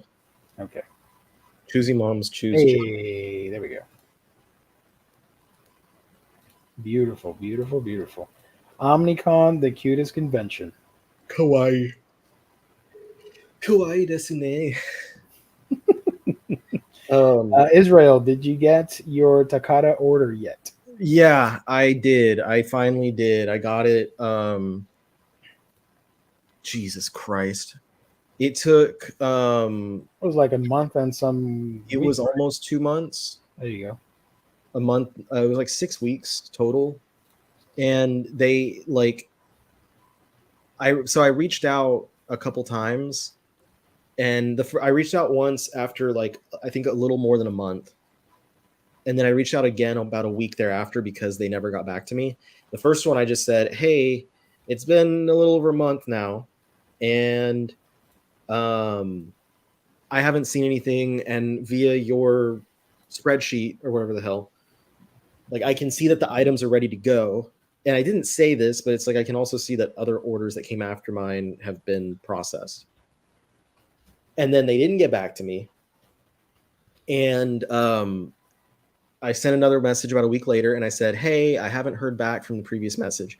Speaker 1: Okay.
Speaker 2: Choosy moms choose.
Speaker 1: Hey, there we go. Beautiful, beautiful, beautiful. Omnicon, the cutest convention.
Speaker 2: Kawaii. Kawaii desu ne.
Speaker 1: Israel, did you get your Takata order yet?
Speaker 2: Yeah, I did. I finally did. I got it. Jesus Christ. It took
Speaker 1: it was like a month and some
Speaker 2: it was almost 2 months.
Speaker 1: There you go.
Speaker 2: A month. It was like 6 weeks total. And they like I reached out a couple times, and I reached out once after like I think a little more than a month. And then I reached out again about a week thereafter because they never got back to me. The first one I just said, "Hey, it's been a little over a month now, and I haven't seen anything, and via your spreadsheet or whatever the hell, like I can see that the items are ready to go." And I didn't say this, but it's like I can also see that other orders that came after mine have been processed. And then they didn't get back to me. And I sent another message about a week later, and I said, "Hey, I haven't heard back from the previous message."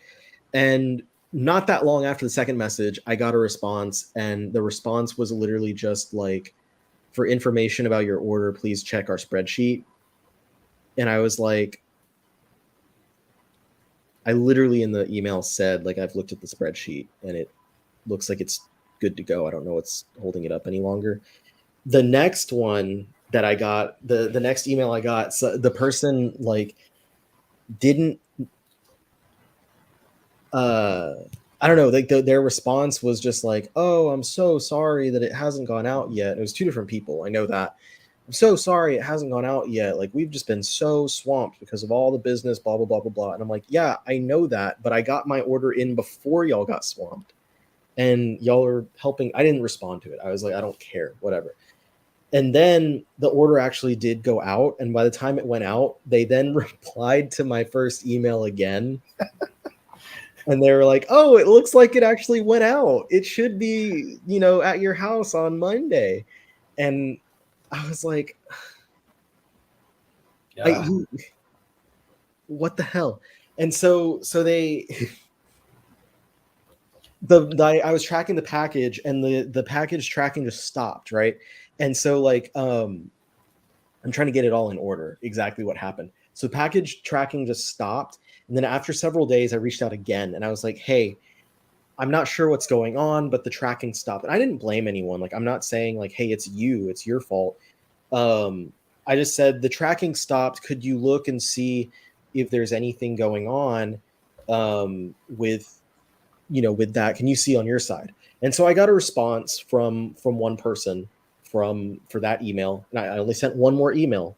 Speaker 2: And not that long after the second message, I got a response, and the response was literally just like, "For information about your order, please check our spreadsheet." And I was like, I literally in the email said, like, I've looked at the spreadsheet and it looks like it's good to go. I don't know what's holding it up any longer. The next one that I got, the next email I got, so the person like didn't I don't know, like their response was just like, "Oh, I'm so sorry that it hasn't gone out yet." It was two different people. I know that. "I'm so sorry it hasn't gone out yet. Like we've just been so swamped because of all the business, blah, blah, blah, blah, blah." And I'm like, "Yeah, I know that, but I got my order in before y'all got swamped. And y'all are helping." I didn't respond to it. I was like, I don't care, whatever. And then the order actually did go out. And by the time it went out, they then replied to my first email again. And they were like, "Oh, it looks like it actually went out. It should be, at your house on Monday." And I was like,
Speaker 1: Yeah.
Speaker 2: what the hell? And so they, I was tracking the package, and the package tracking just stopped, right? And so like, I'm trying to get it all in order, exactly what happened. So package tracking just stopped. And then after several days, I reached out again, and I was like, "Hey, I'm not sure what's going on, but the tracking stopped." And I didn't blame anyone. Like, I'm not saying like, "Hey, it's your fault." I just said the tracking stopped. Could you look and see if there's anything going on with that? Can you see on your side? And so I got a response from one person for that email. And I only sent one more email.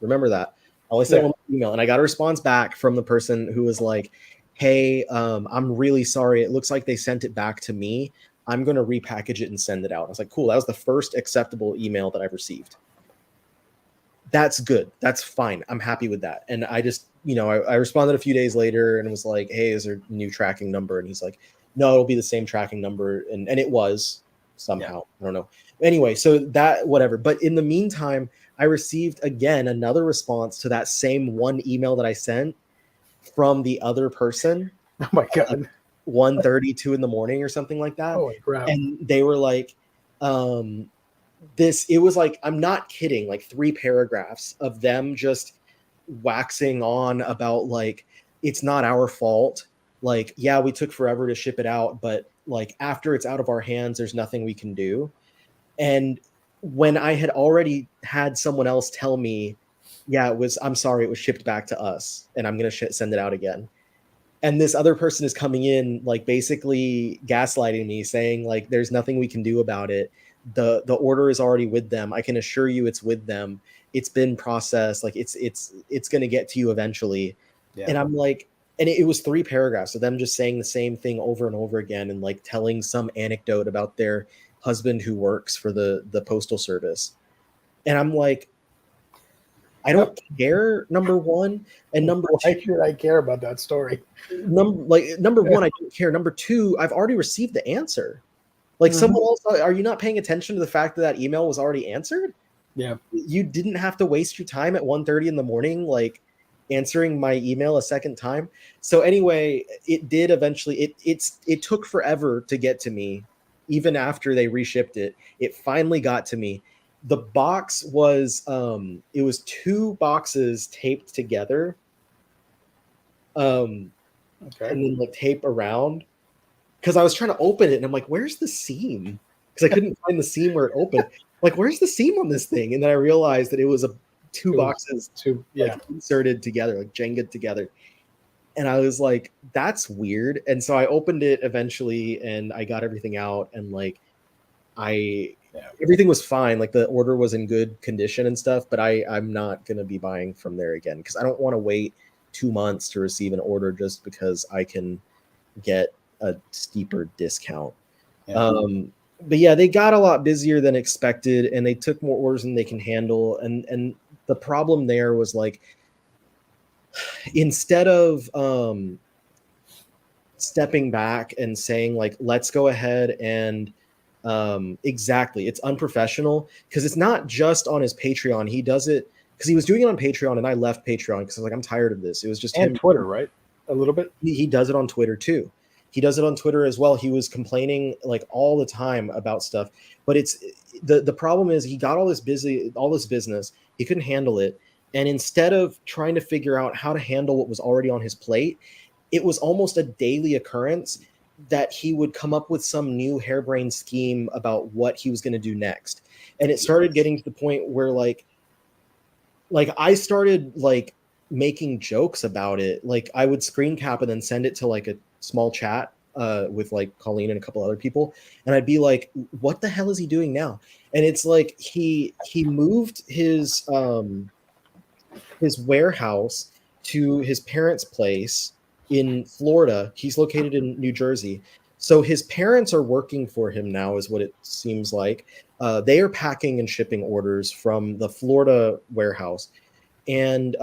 Speaker 2: Remember that. I only sent one more email, and I got a response back from the person who was like, "Hey, I'm really sorry. It looks like they sent it back to me. I'm going to repackage it and send it out." I was like, "Cool." That was the first acceptable email that I've received. That's good. That's fine. I'm happy with that. And I just, I responded a few days later and was like, "Hey, is there a new tracking number?" And he's like, "No, it'll be the same tracking number." And it was. somehow. I don't know. Anyway, so that whatever. But in the meantime, I received again another response to that same one email that I sent from the other person.
Speaker 1: Oh my God.
Speaker 2: 1:32 in the morning or something like that.
Speaker 1: Holy crap.
Speaker 2: And they were like, it was like, I'm not kidding, like 3 paragraphs of them just waxing on about like, it's not our fault. Like, yeah, we took forever to ship it out, but like after it's out of our hands, there's nothing we can do. And when I had already had someone else tell me, yeah, I'm sorry, it was shipped back to us and I'm going to send it out again. And this other person is coming in, like basically gaslighting me, saying like, there's nothing we can do about it. The order is already with them. I can assure you it's with them. It's been processed. Like it's going to get to you eventually. Yeah. And I'm like, and it was 3 paragraphs of them just saying the same thing over and over again. And like telling some anecdote about their husband who works for the postal service. And I'm like, I don't care, number one. And number
Speaker 1: why
Speaker 2: two,
Speaker 1: should I care about that story?
Speaker 2: Number one, I don't care. Number two, I've already received the answer. Like someone else, are you not paying attention to the fact that email was already answered?
Speaker 1: Yeah.
Speaker 2: You didn't have to waste your time at 1:30 in the morning, like answering my email a second time. So anyway, it did eventually, it took forever to get to me. Even after they reshipped it, it finally got to me. The box was, it was 2 boxes taped together. Okay. And then like tape around, because I was trying to open it and I'm like, where's the seam? Because I couldn't find the seam where it opened. Like, where's the seam on this thing? And then I realized that it was 2 boxes like inserted together, like Jenga together. And I was like, that's weird. And so I opened it eventually and I got everything out and like everything was fine. Like the order was in good condition and stuff, but I'm not going to be buying from there again because I don't want to wait 2 months to receive an order just because I can get a steeper discount. Yeah. But yeah, they got a lot busier than expected and they took more orders than they can handle. And the problem there was like, instead of stepping back and saying like, let's go ahead and exactly, it's unprofessional because it's not just on his Patreon. He does it because he was doing it on Patreon and I left Patreon because I was like, I'm tired of this. It was just
Speaker 1: him. Twitter, right? A little bit.
Speaker 2: He does it on Twitter too. He does it on Twitter as well. He was complaining like all the time about stuff, but it's the problem is he got all this business. He couldn't handle it. And instead of trying to figure out how to handle what was already on his plate, it was almost a daily occurrence that he would come up with some new harebrained scheme about what he was going to do next. And it started getting to the point where like I started like making jokes about it. Like I would screen cap and then send it to like a small chat with like Colleen and a couple other people. And I'd be like, what the hell is he doing now? And it's like, he moved his warehouse to his parents' place in Florida. He's located in New Jersey. So his parents are working for him now is what it seems like. They are packing and shipping orders from the Florida warehouse. And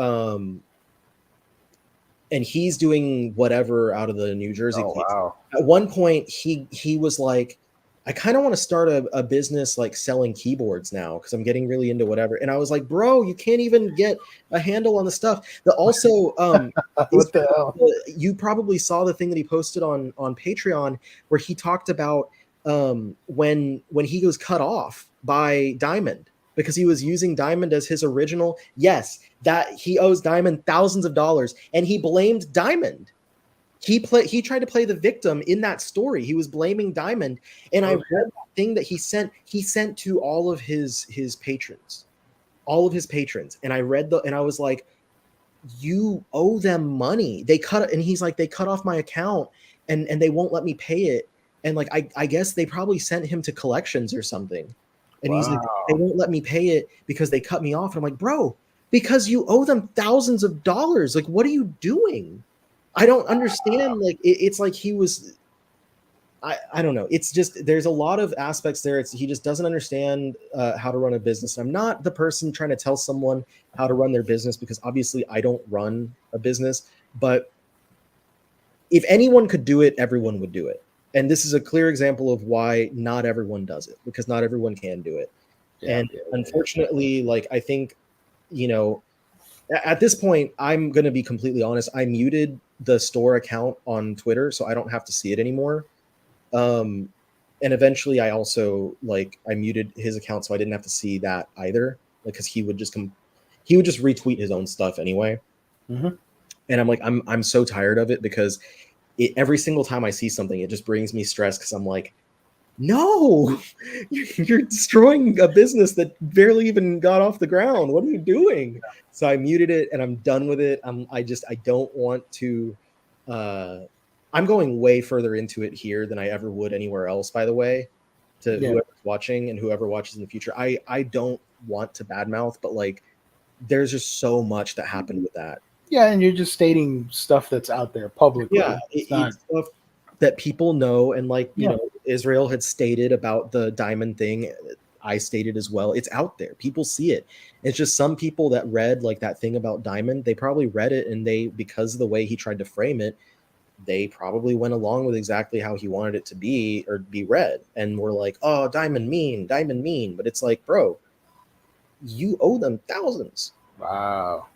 Speaker 2: he's doing whatever out of the New Jersey place. Wow. At one point, he was like, I kind of want to start a business like selling keyboards now because I'm getting really into whatever. And I was like, bro, you can't even get a handle on the stuff. Also,
Speaker 1: what the hell?
Speaker 2: You probably saw the thing that he posted on Patreon where he talked about when he was cut off by Diamond because he was using Diamond as his original. Yes, that he owes Diamond thousands of dollars, and he blamed Diamond. He tried to play the victim in that story. He was blaming Diamond, and I read that thing that he sent to all of his patrons, and I read and I was like, you owe them money. They cut, and he's like, they cut off my account, and they won't let me pay it, and like I guess they probably sent him to collections or something, and he's like, they won't let me pay it because they cut me off, and I'm like, bro, because you owe them thousands of dollars. Like, what are you doing? I don't understand. Like, it's like he was, I don't know. It's just, there's a lot of aspects there. He just doesn't understand how to run a business. I'm not the person trying to tell someone how to run their business because obviously I don't run a business, but if anyone could do it, everyone would do it. And this is a clear example of why not everyone does it, because not everyone can do it. And unfortunately, like, I think, you know, at this point, I'm going to be completely honest. I muted the store account on Twitter, so I don't have to see it anymore. And eventually I also, like, I muted his account so I didn't have to see that either, like, because he would just retweet his own stuff anyway.
Speaker 1: Mm-hmm.
Speaker 2: And I'm like, I'm so tired of it, because every single time I see something, it just brings me stress, because I'm like, no, you're destroying a business that barely even got off the ground. What are you doing? So I muted it, and I'm done with it. I don't want to. I'm going way further into it here than I ever would anywhere else, by the way, to whoever's watching and whoever watches in the future. I don't want to badmouth, but like, there's just so much that happened with that.
Speaker 1: Yeah, and you're just stating stuff that's out there publicly.
Speaker 2: Yeah, it's stuff that people know, and like, you know, Israel had stated about the diamond thing. I stated as well. It's out there. People see it. It's just some people that read like that thing about diamond, they probably read it, and they, because of the way he tried to frame it, they probably went along with exactly how he wanted it to be or be read, and were like, oh, diamond mean. But it's like, bro, you owe them thousands.
Speaker 1: Wow.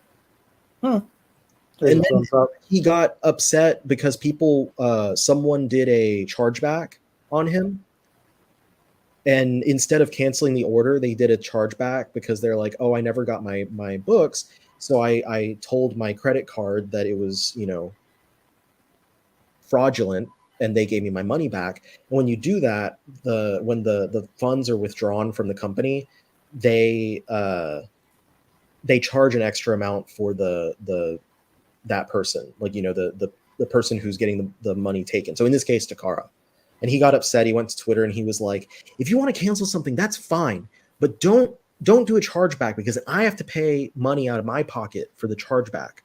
Speaker 2: And then he got upset because people, someone did a chargeback on him. And instead of canceling the order, they did a chargeback, because they're like, oh, I never got my books. So I told my credit card that it was, you know, fraudulent, and they gave me my money back. And when you do that, when the funds are withdrawn from the company, they charge an extra amount for that person, like, you know, the person who's getting the money taken. So in this case, Takara. And he got upset. He went to Twitter and he was like, if you want to cancel something, that's fine, but don't do a chargeback, because I have to pay money out of my pocket for the chargeback.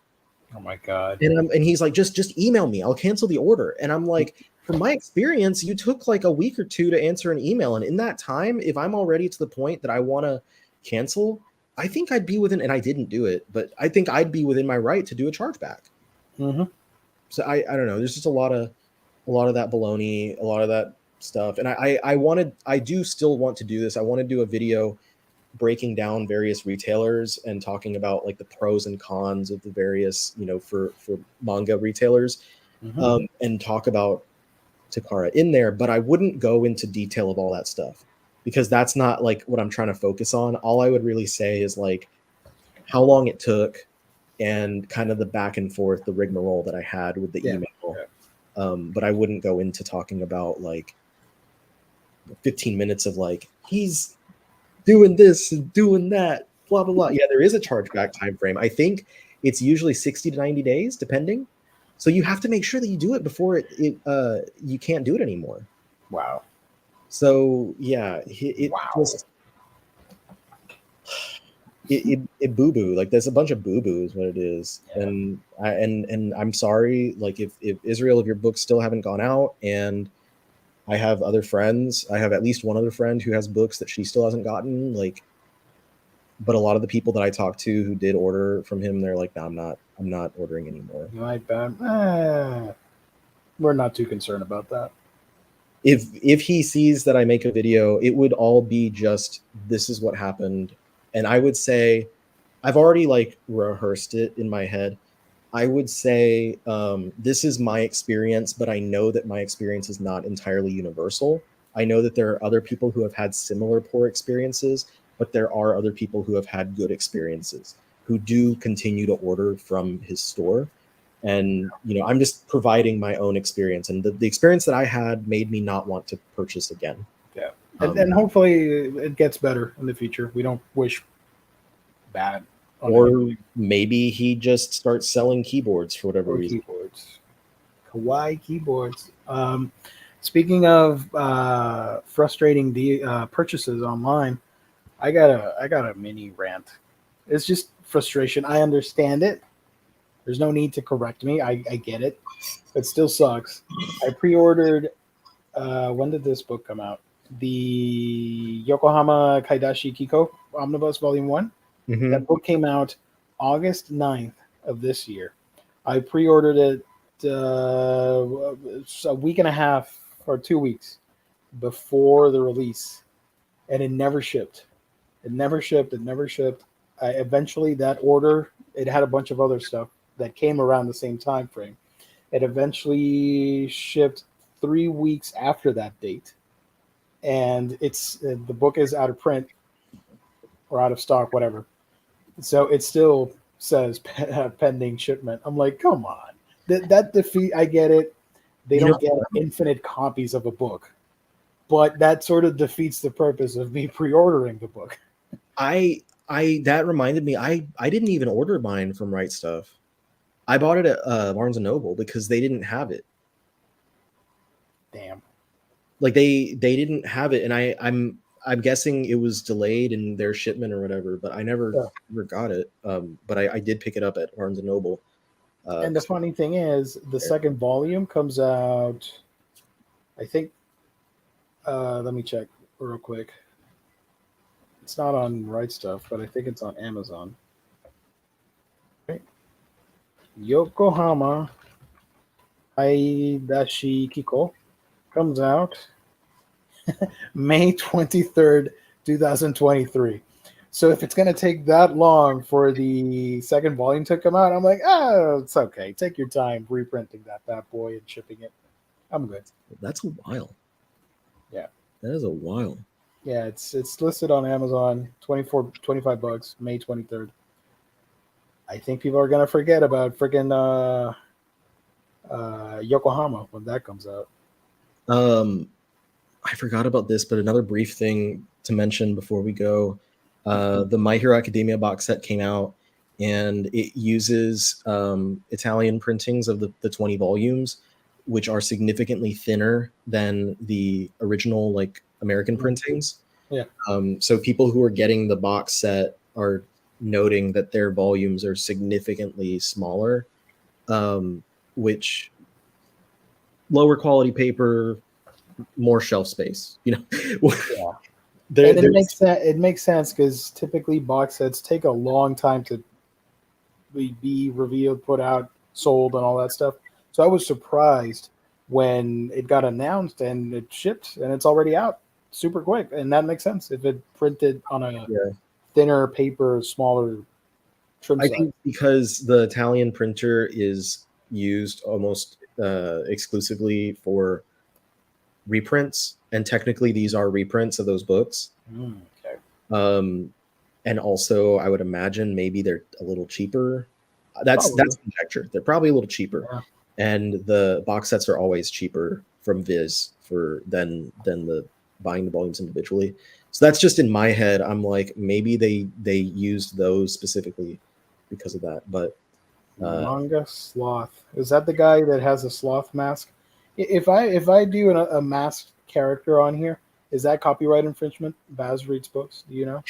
Speaker 1: Oh my God.
Speaker 2: And he's like, just email me, I'll cancel the order. And I'm like, from my experience, you took like a week or two to answer an email. And in that time, if I'm already to the point that I want to cancel, I think I'd be within, and I didn't do it, but I think I'd be within my right to do a chargeback.
Speaker 1: Mm-hmm.
Speaker 2: So I don't know. There's just a lot of that baloney, a lot of that stuff. And I do still want to do this. I want to do a video breaking down various retailers and talking about like the pros and cons of the various, you know, for manga retailers, and talk about Takara in there, but I wouldn't go into detail of all that stuff, because that's not like what I'm trying to focus on. All I would really say is like how long it took, and kind of the back and forth, the rigmarole that I had with the email. But I wouldn't go into talking about like 15 minutes of like, he's doing this and doing that, blah, blah, blah. Yeah, there is a chargeback time frame. I think it's usually 60 to 90 days, depending. So you have to make sure that you do it before you can't do it anymore.
Speaker 1: Wow.
Speaker 2: So yeah, it boo-boo. Like, there's a bunch of boo-boo is what it is. Yeah. And I'm sorry, like, if Israel, if your books still haven't gone out, and I have other friends, I have at least one other friend who has books that she still hasn't gotten, like, but a lot of the people that I talked to who did order from him, they're like, no, I'm not ordering anymore.
Speaker 1: We're not too concerned about that.
Speaker 2: If he sees that I make a video, it would all be just, this is what happened. And I would say, I've already like rehearsed it in my head. I would say, this is my experience, but I know that my experience is not entirely universal. I know that there are other people who have had similar poor experiences, but there are other people who have had good experiences, who do continue to order from his store. And, you know, I'm just providing my own experience. And the experience that I had made me not want to purchase again.
Speaker 1: Yeah. And hopefully it gets better in the future. We don't wish bad.
Speaker 2: Or maybe he just starts selling keyboards for whatever reason.
Speaker 1: Keyboards. Kawaii keyboards. Speaking of frustrating purchases online, I got a mini rant. It's just frustration. I understand it. There's no need to correct me. I get it. It still sucks. I pre-ordered. When did this book come out? The Yokohama Kaidashi Kiko Omnibus Volume 1. Mm-hmm. That book came out August 9th of this year. I pre-ordered it a week and a half or 2 weeks before the release, and it never shipped. It never shipped. It never shipped. Eventually, that order, it had a bunch of other stuff that came around the same time frame. It eventually shipped 3 weeks after that date, and the book is out of print or out of stock, whatever. So it still says pending shipment. I'm like, come on. That defeat, I get it. They don't get infinite copies of a book, but that sort of defeats the purpose of me pre-ordering the book.
Speaker 2: That reminded me, I didn't even order mine from Right Stuff. I bought it at Barnes & Noble because they didn't have it.
Speaker 1: Damn.
Speaker 2: Like they didn't have it, and I'm guessing it was delayed in their shipment or whatever, but I never got it. But I did pick it up at Barnes & Noble.
Speaker 1: And the funny thing is, the second volume comes out, I think, let me check real quick. It's not on Right Stuff, but I think it's on Amazon. Okay. Yokohama Aidashi Kiko comes out May 23rd, 2023. So if it's going to take that long for the second volume to come out, I'm like, oh, it's okay. Take your time reprinting that bad boy and shipping it. I'm good.
Speaker 2: That's a while.
Speaker 1: Yeah.
Speaker 2: That is a while.
Speaker 1: Yeah, it's listed on Amazon, $25, May 23rd. I think people are going to forget about freaking Yokohama when that comes out.
Speaker 2: I forgot about this, but another brief thing to mention before we go. The My Hero Academia box set came out, and it uses Italian printings of the 20 volumes, which are significantly thinner than the original like American printings.
Speaker 1: Yeah.
Speaker 2: So people who are getting the box set are noting that their volumes are significantly smaller, which lower quality paper, more shelf space. You know.
Speaker 1: Yeah. And it makes sense because typically box sets take a long time to be revealed, put out, sold, and all that stuff. So I was surprised when it got announced and it shipped and it's already out super quick. And that makes sense if it printed on a thinner paper, smaller trim size.
Speaker 2: I think because the Italian printer is used almost exclusively for reprints, and technically these are reprints of those books.
Speaker 1: Okay.
Speaker 2: And also I would imagine maybe they're a little cheaper. That's conjecture. They're probably a little cheaper.
Speaker 1: Yeah.
Speaker 2: And the box sets are always cheaper from Viz than the buying the volumes individually. So that's just in my head. I'm like, maybe they used those specifically because of that. But
Speaker 1: Manga Sloth, is that the guy that has a sloth mask? If I do a masked character on here, is that copyright infringement? Baz reads books. Do you know?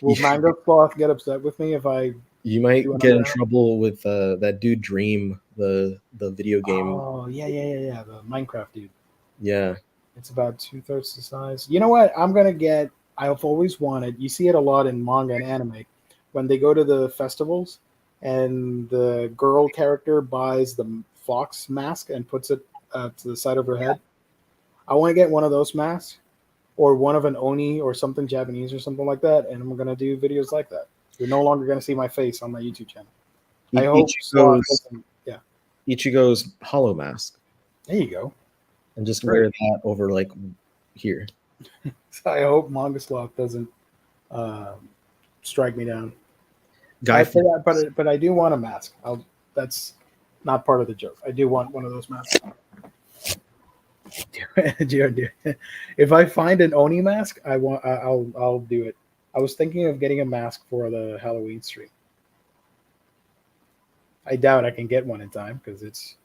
Speaker 1: Will Manga Sloth get upset with me if I?
Speaker 2: You might get in trouble with that dude Dream, the video game.
Speaker 1: Oh yeah, the Minecraft dude.
Speaker 2: Yeah.
Speaker 1: It's about 2/3 the size. You know what? I've always wanted. You see it a lot in manga and anime when they go to the festivals, and the girl character buys the fox mask and puts it to the side of her head. I want to get one of those masks, or one of an oni or something Japanese or something like that, and I'm gonna do videos like that. You're no longer gonna see my face on my YouTube channel. I hope
Speaker 2: Ichigo's hollow mask.
Speaker 1: There you go.
Speaker 2: And just wear that over like here.
Speaker 1: So I hope Manga Sloth doesn't strike me down. But I do want a mask. That's not part of the joke. I do want one of those masks. If I find an Oni mask, I'll do it. I was thinking of getting a mask for the Halloween stream. I doubt I can get one in time because it's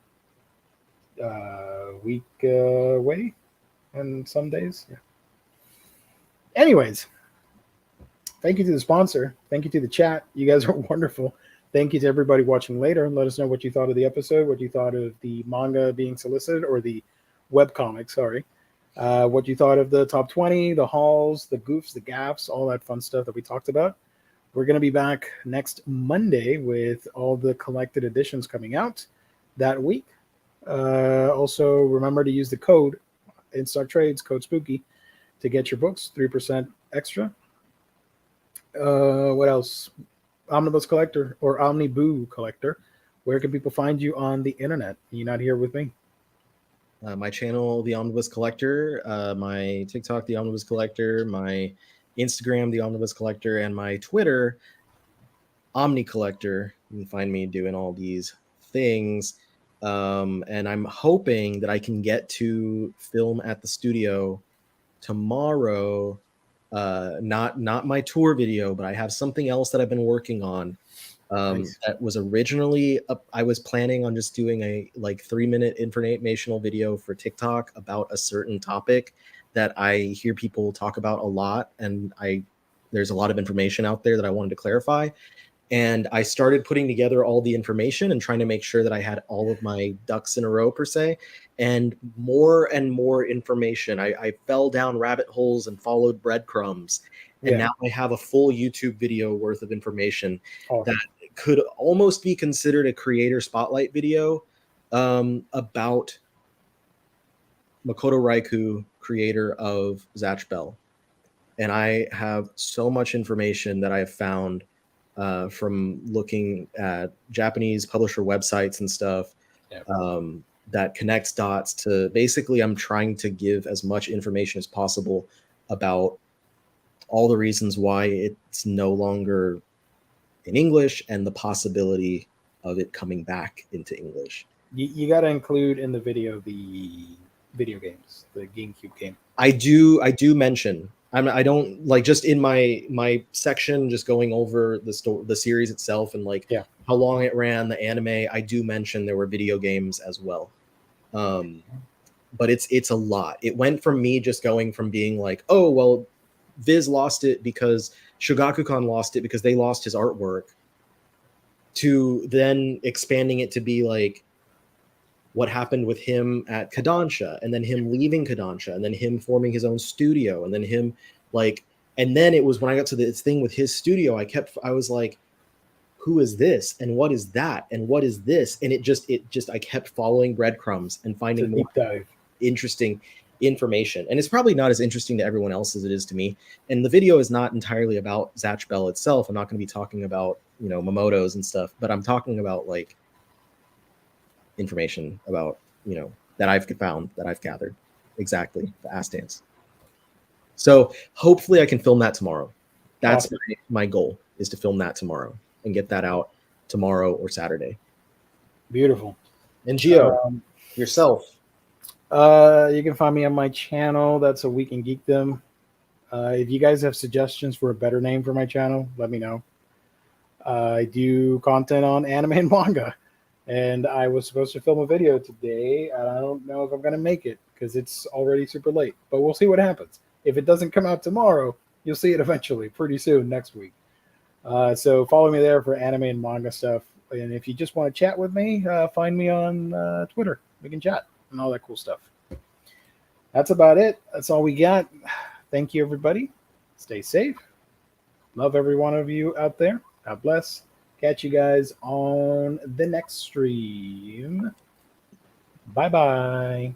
Speaker 1: a week away and some days. Yeah. Anyways, thank you to the sponsor. Thank you to the chat. You guys are wonderful. Thank you to everybody watching later. Let us know what you thought of the episode, what you thought of the manga being solicited, or the webcomic, sorry. What you thought of the top 20, the hauls, the goofs, the gaffs, all that fun stuff that we talked about. We're going to be back next Monday with all the collected editions coming out that week. Also, remember to use the code in-stock trades, code SPOOKY, to get your books, 3% extra. What else? Omnibus Collector or Omniboo Collector. Where can people find you on the internet? You're not here with me.
Speaker 2: My channel, The Omnibus Collector, my TikTok, The Omnibus Collector, my Instagram, The Omnibus Collector, and my Twitter, Omni Collector. You can find me doing all these things. And I'm hoping that I can get to film at the studio tomorrow. Not my tour video, but I have something else that I've been working on.
Speaker 1: Nice.
Speaker 2: That was originally I was planning on just doing a like 3-minute informational video for TikTok about a certain topic that I hear people talk about a lot, and there's a lot of information out there that I wanted to clarify. And I started putting together all the information and trying to make sure that I had all of my ducks in a row, per se, and more information. I fell down rabbit holes and followed breadcrumbs. And now I have a full YouTube video worth of information that could almost be considered a creator spotlight video about Makoto Raikou, creator of Zatch Bell. And I have so much information that I have found from looking at Japanese publisher websites and stuff that connects dots to basically I'm trying to give as much information as possible about all the reasons why it's no longer in English and the possibility of it coming back into English.
Speaker 1: You got to include in the video the video games, the GameCube game.
Speaker 2: I do mention. I don't like just in my section, just going over the series itself and like how long it ran, the anime. I do mention there were video games as well, but it's a lot. It went from me just going from being like, oh well, Viz lost it because Shogakukan lost it because they lost his artwork, to then expanding it to be like what happened with him at Kodansha, and then him leaving Kodansha, and then him forming his own studio, and then him like, and then it was when I got to this thing with his studio, I was like, who is this? And what is that? And what is this? And it just, I kept following breadcrumbs and finding more interesting information. And it's probably not as interesting to everyone else as it is to me. And the video is not entirely about Zatch Bell itself. I'm not going to be talking about, Momotos and stuff, but I'm talking about like information about, that I've found, that I've gathered. Exactly. The ass dance. So hopefully I can film that tomorrow. That's my goal, is to film that tomorrow and get that out tomorrow or Saturday.
Speaker 1: Beautiful.
Speaker 2: And Gio, yourself.
Speaker 1: You can find me on my channel. That's A Week in Geekdom. If you guys have suggestions for a better name for my channel, let me know. I do content on anime and manga. And I was supposed to film a video today. I don't know if I'm going to make it because it's already super late. But we'll see what happens. If it doesn't come out tomorrow, you'll see it eventually, pretty soon, next week. So follow me there for anime and manga stuff. And if you just want to chat with me, find me on Twitter. We can chat and all that cool stuff. That's about it. That's all we got. Thank you, everybody. Stay safe. Love every one of you out there. God bless. Catch you guys on the next stream. Bye-bye.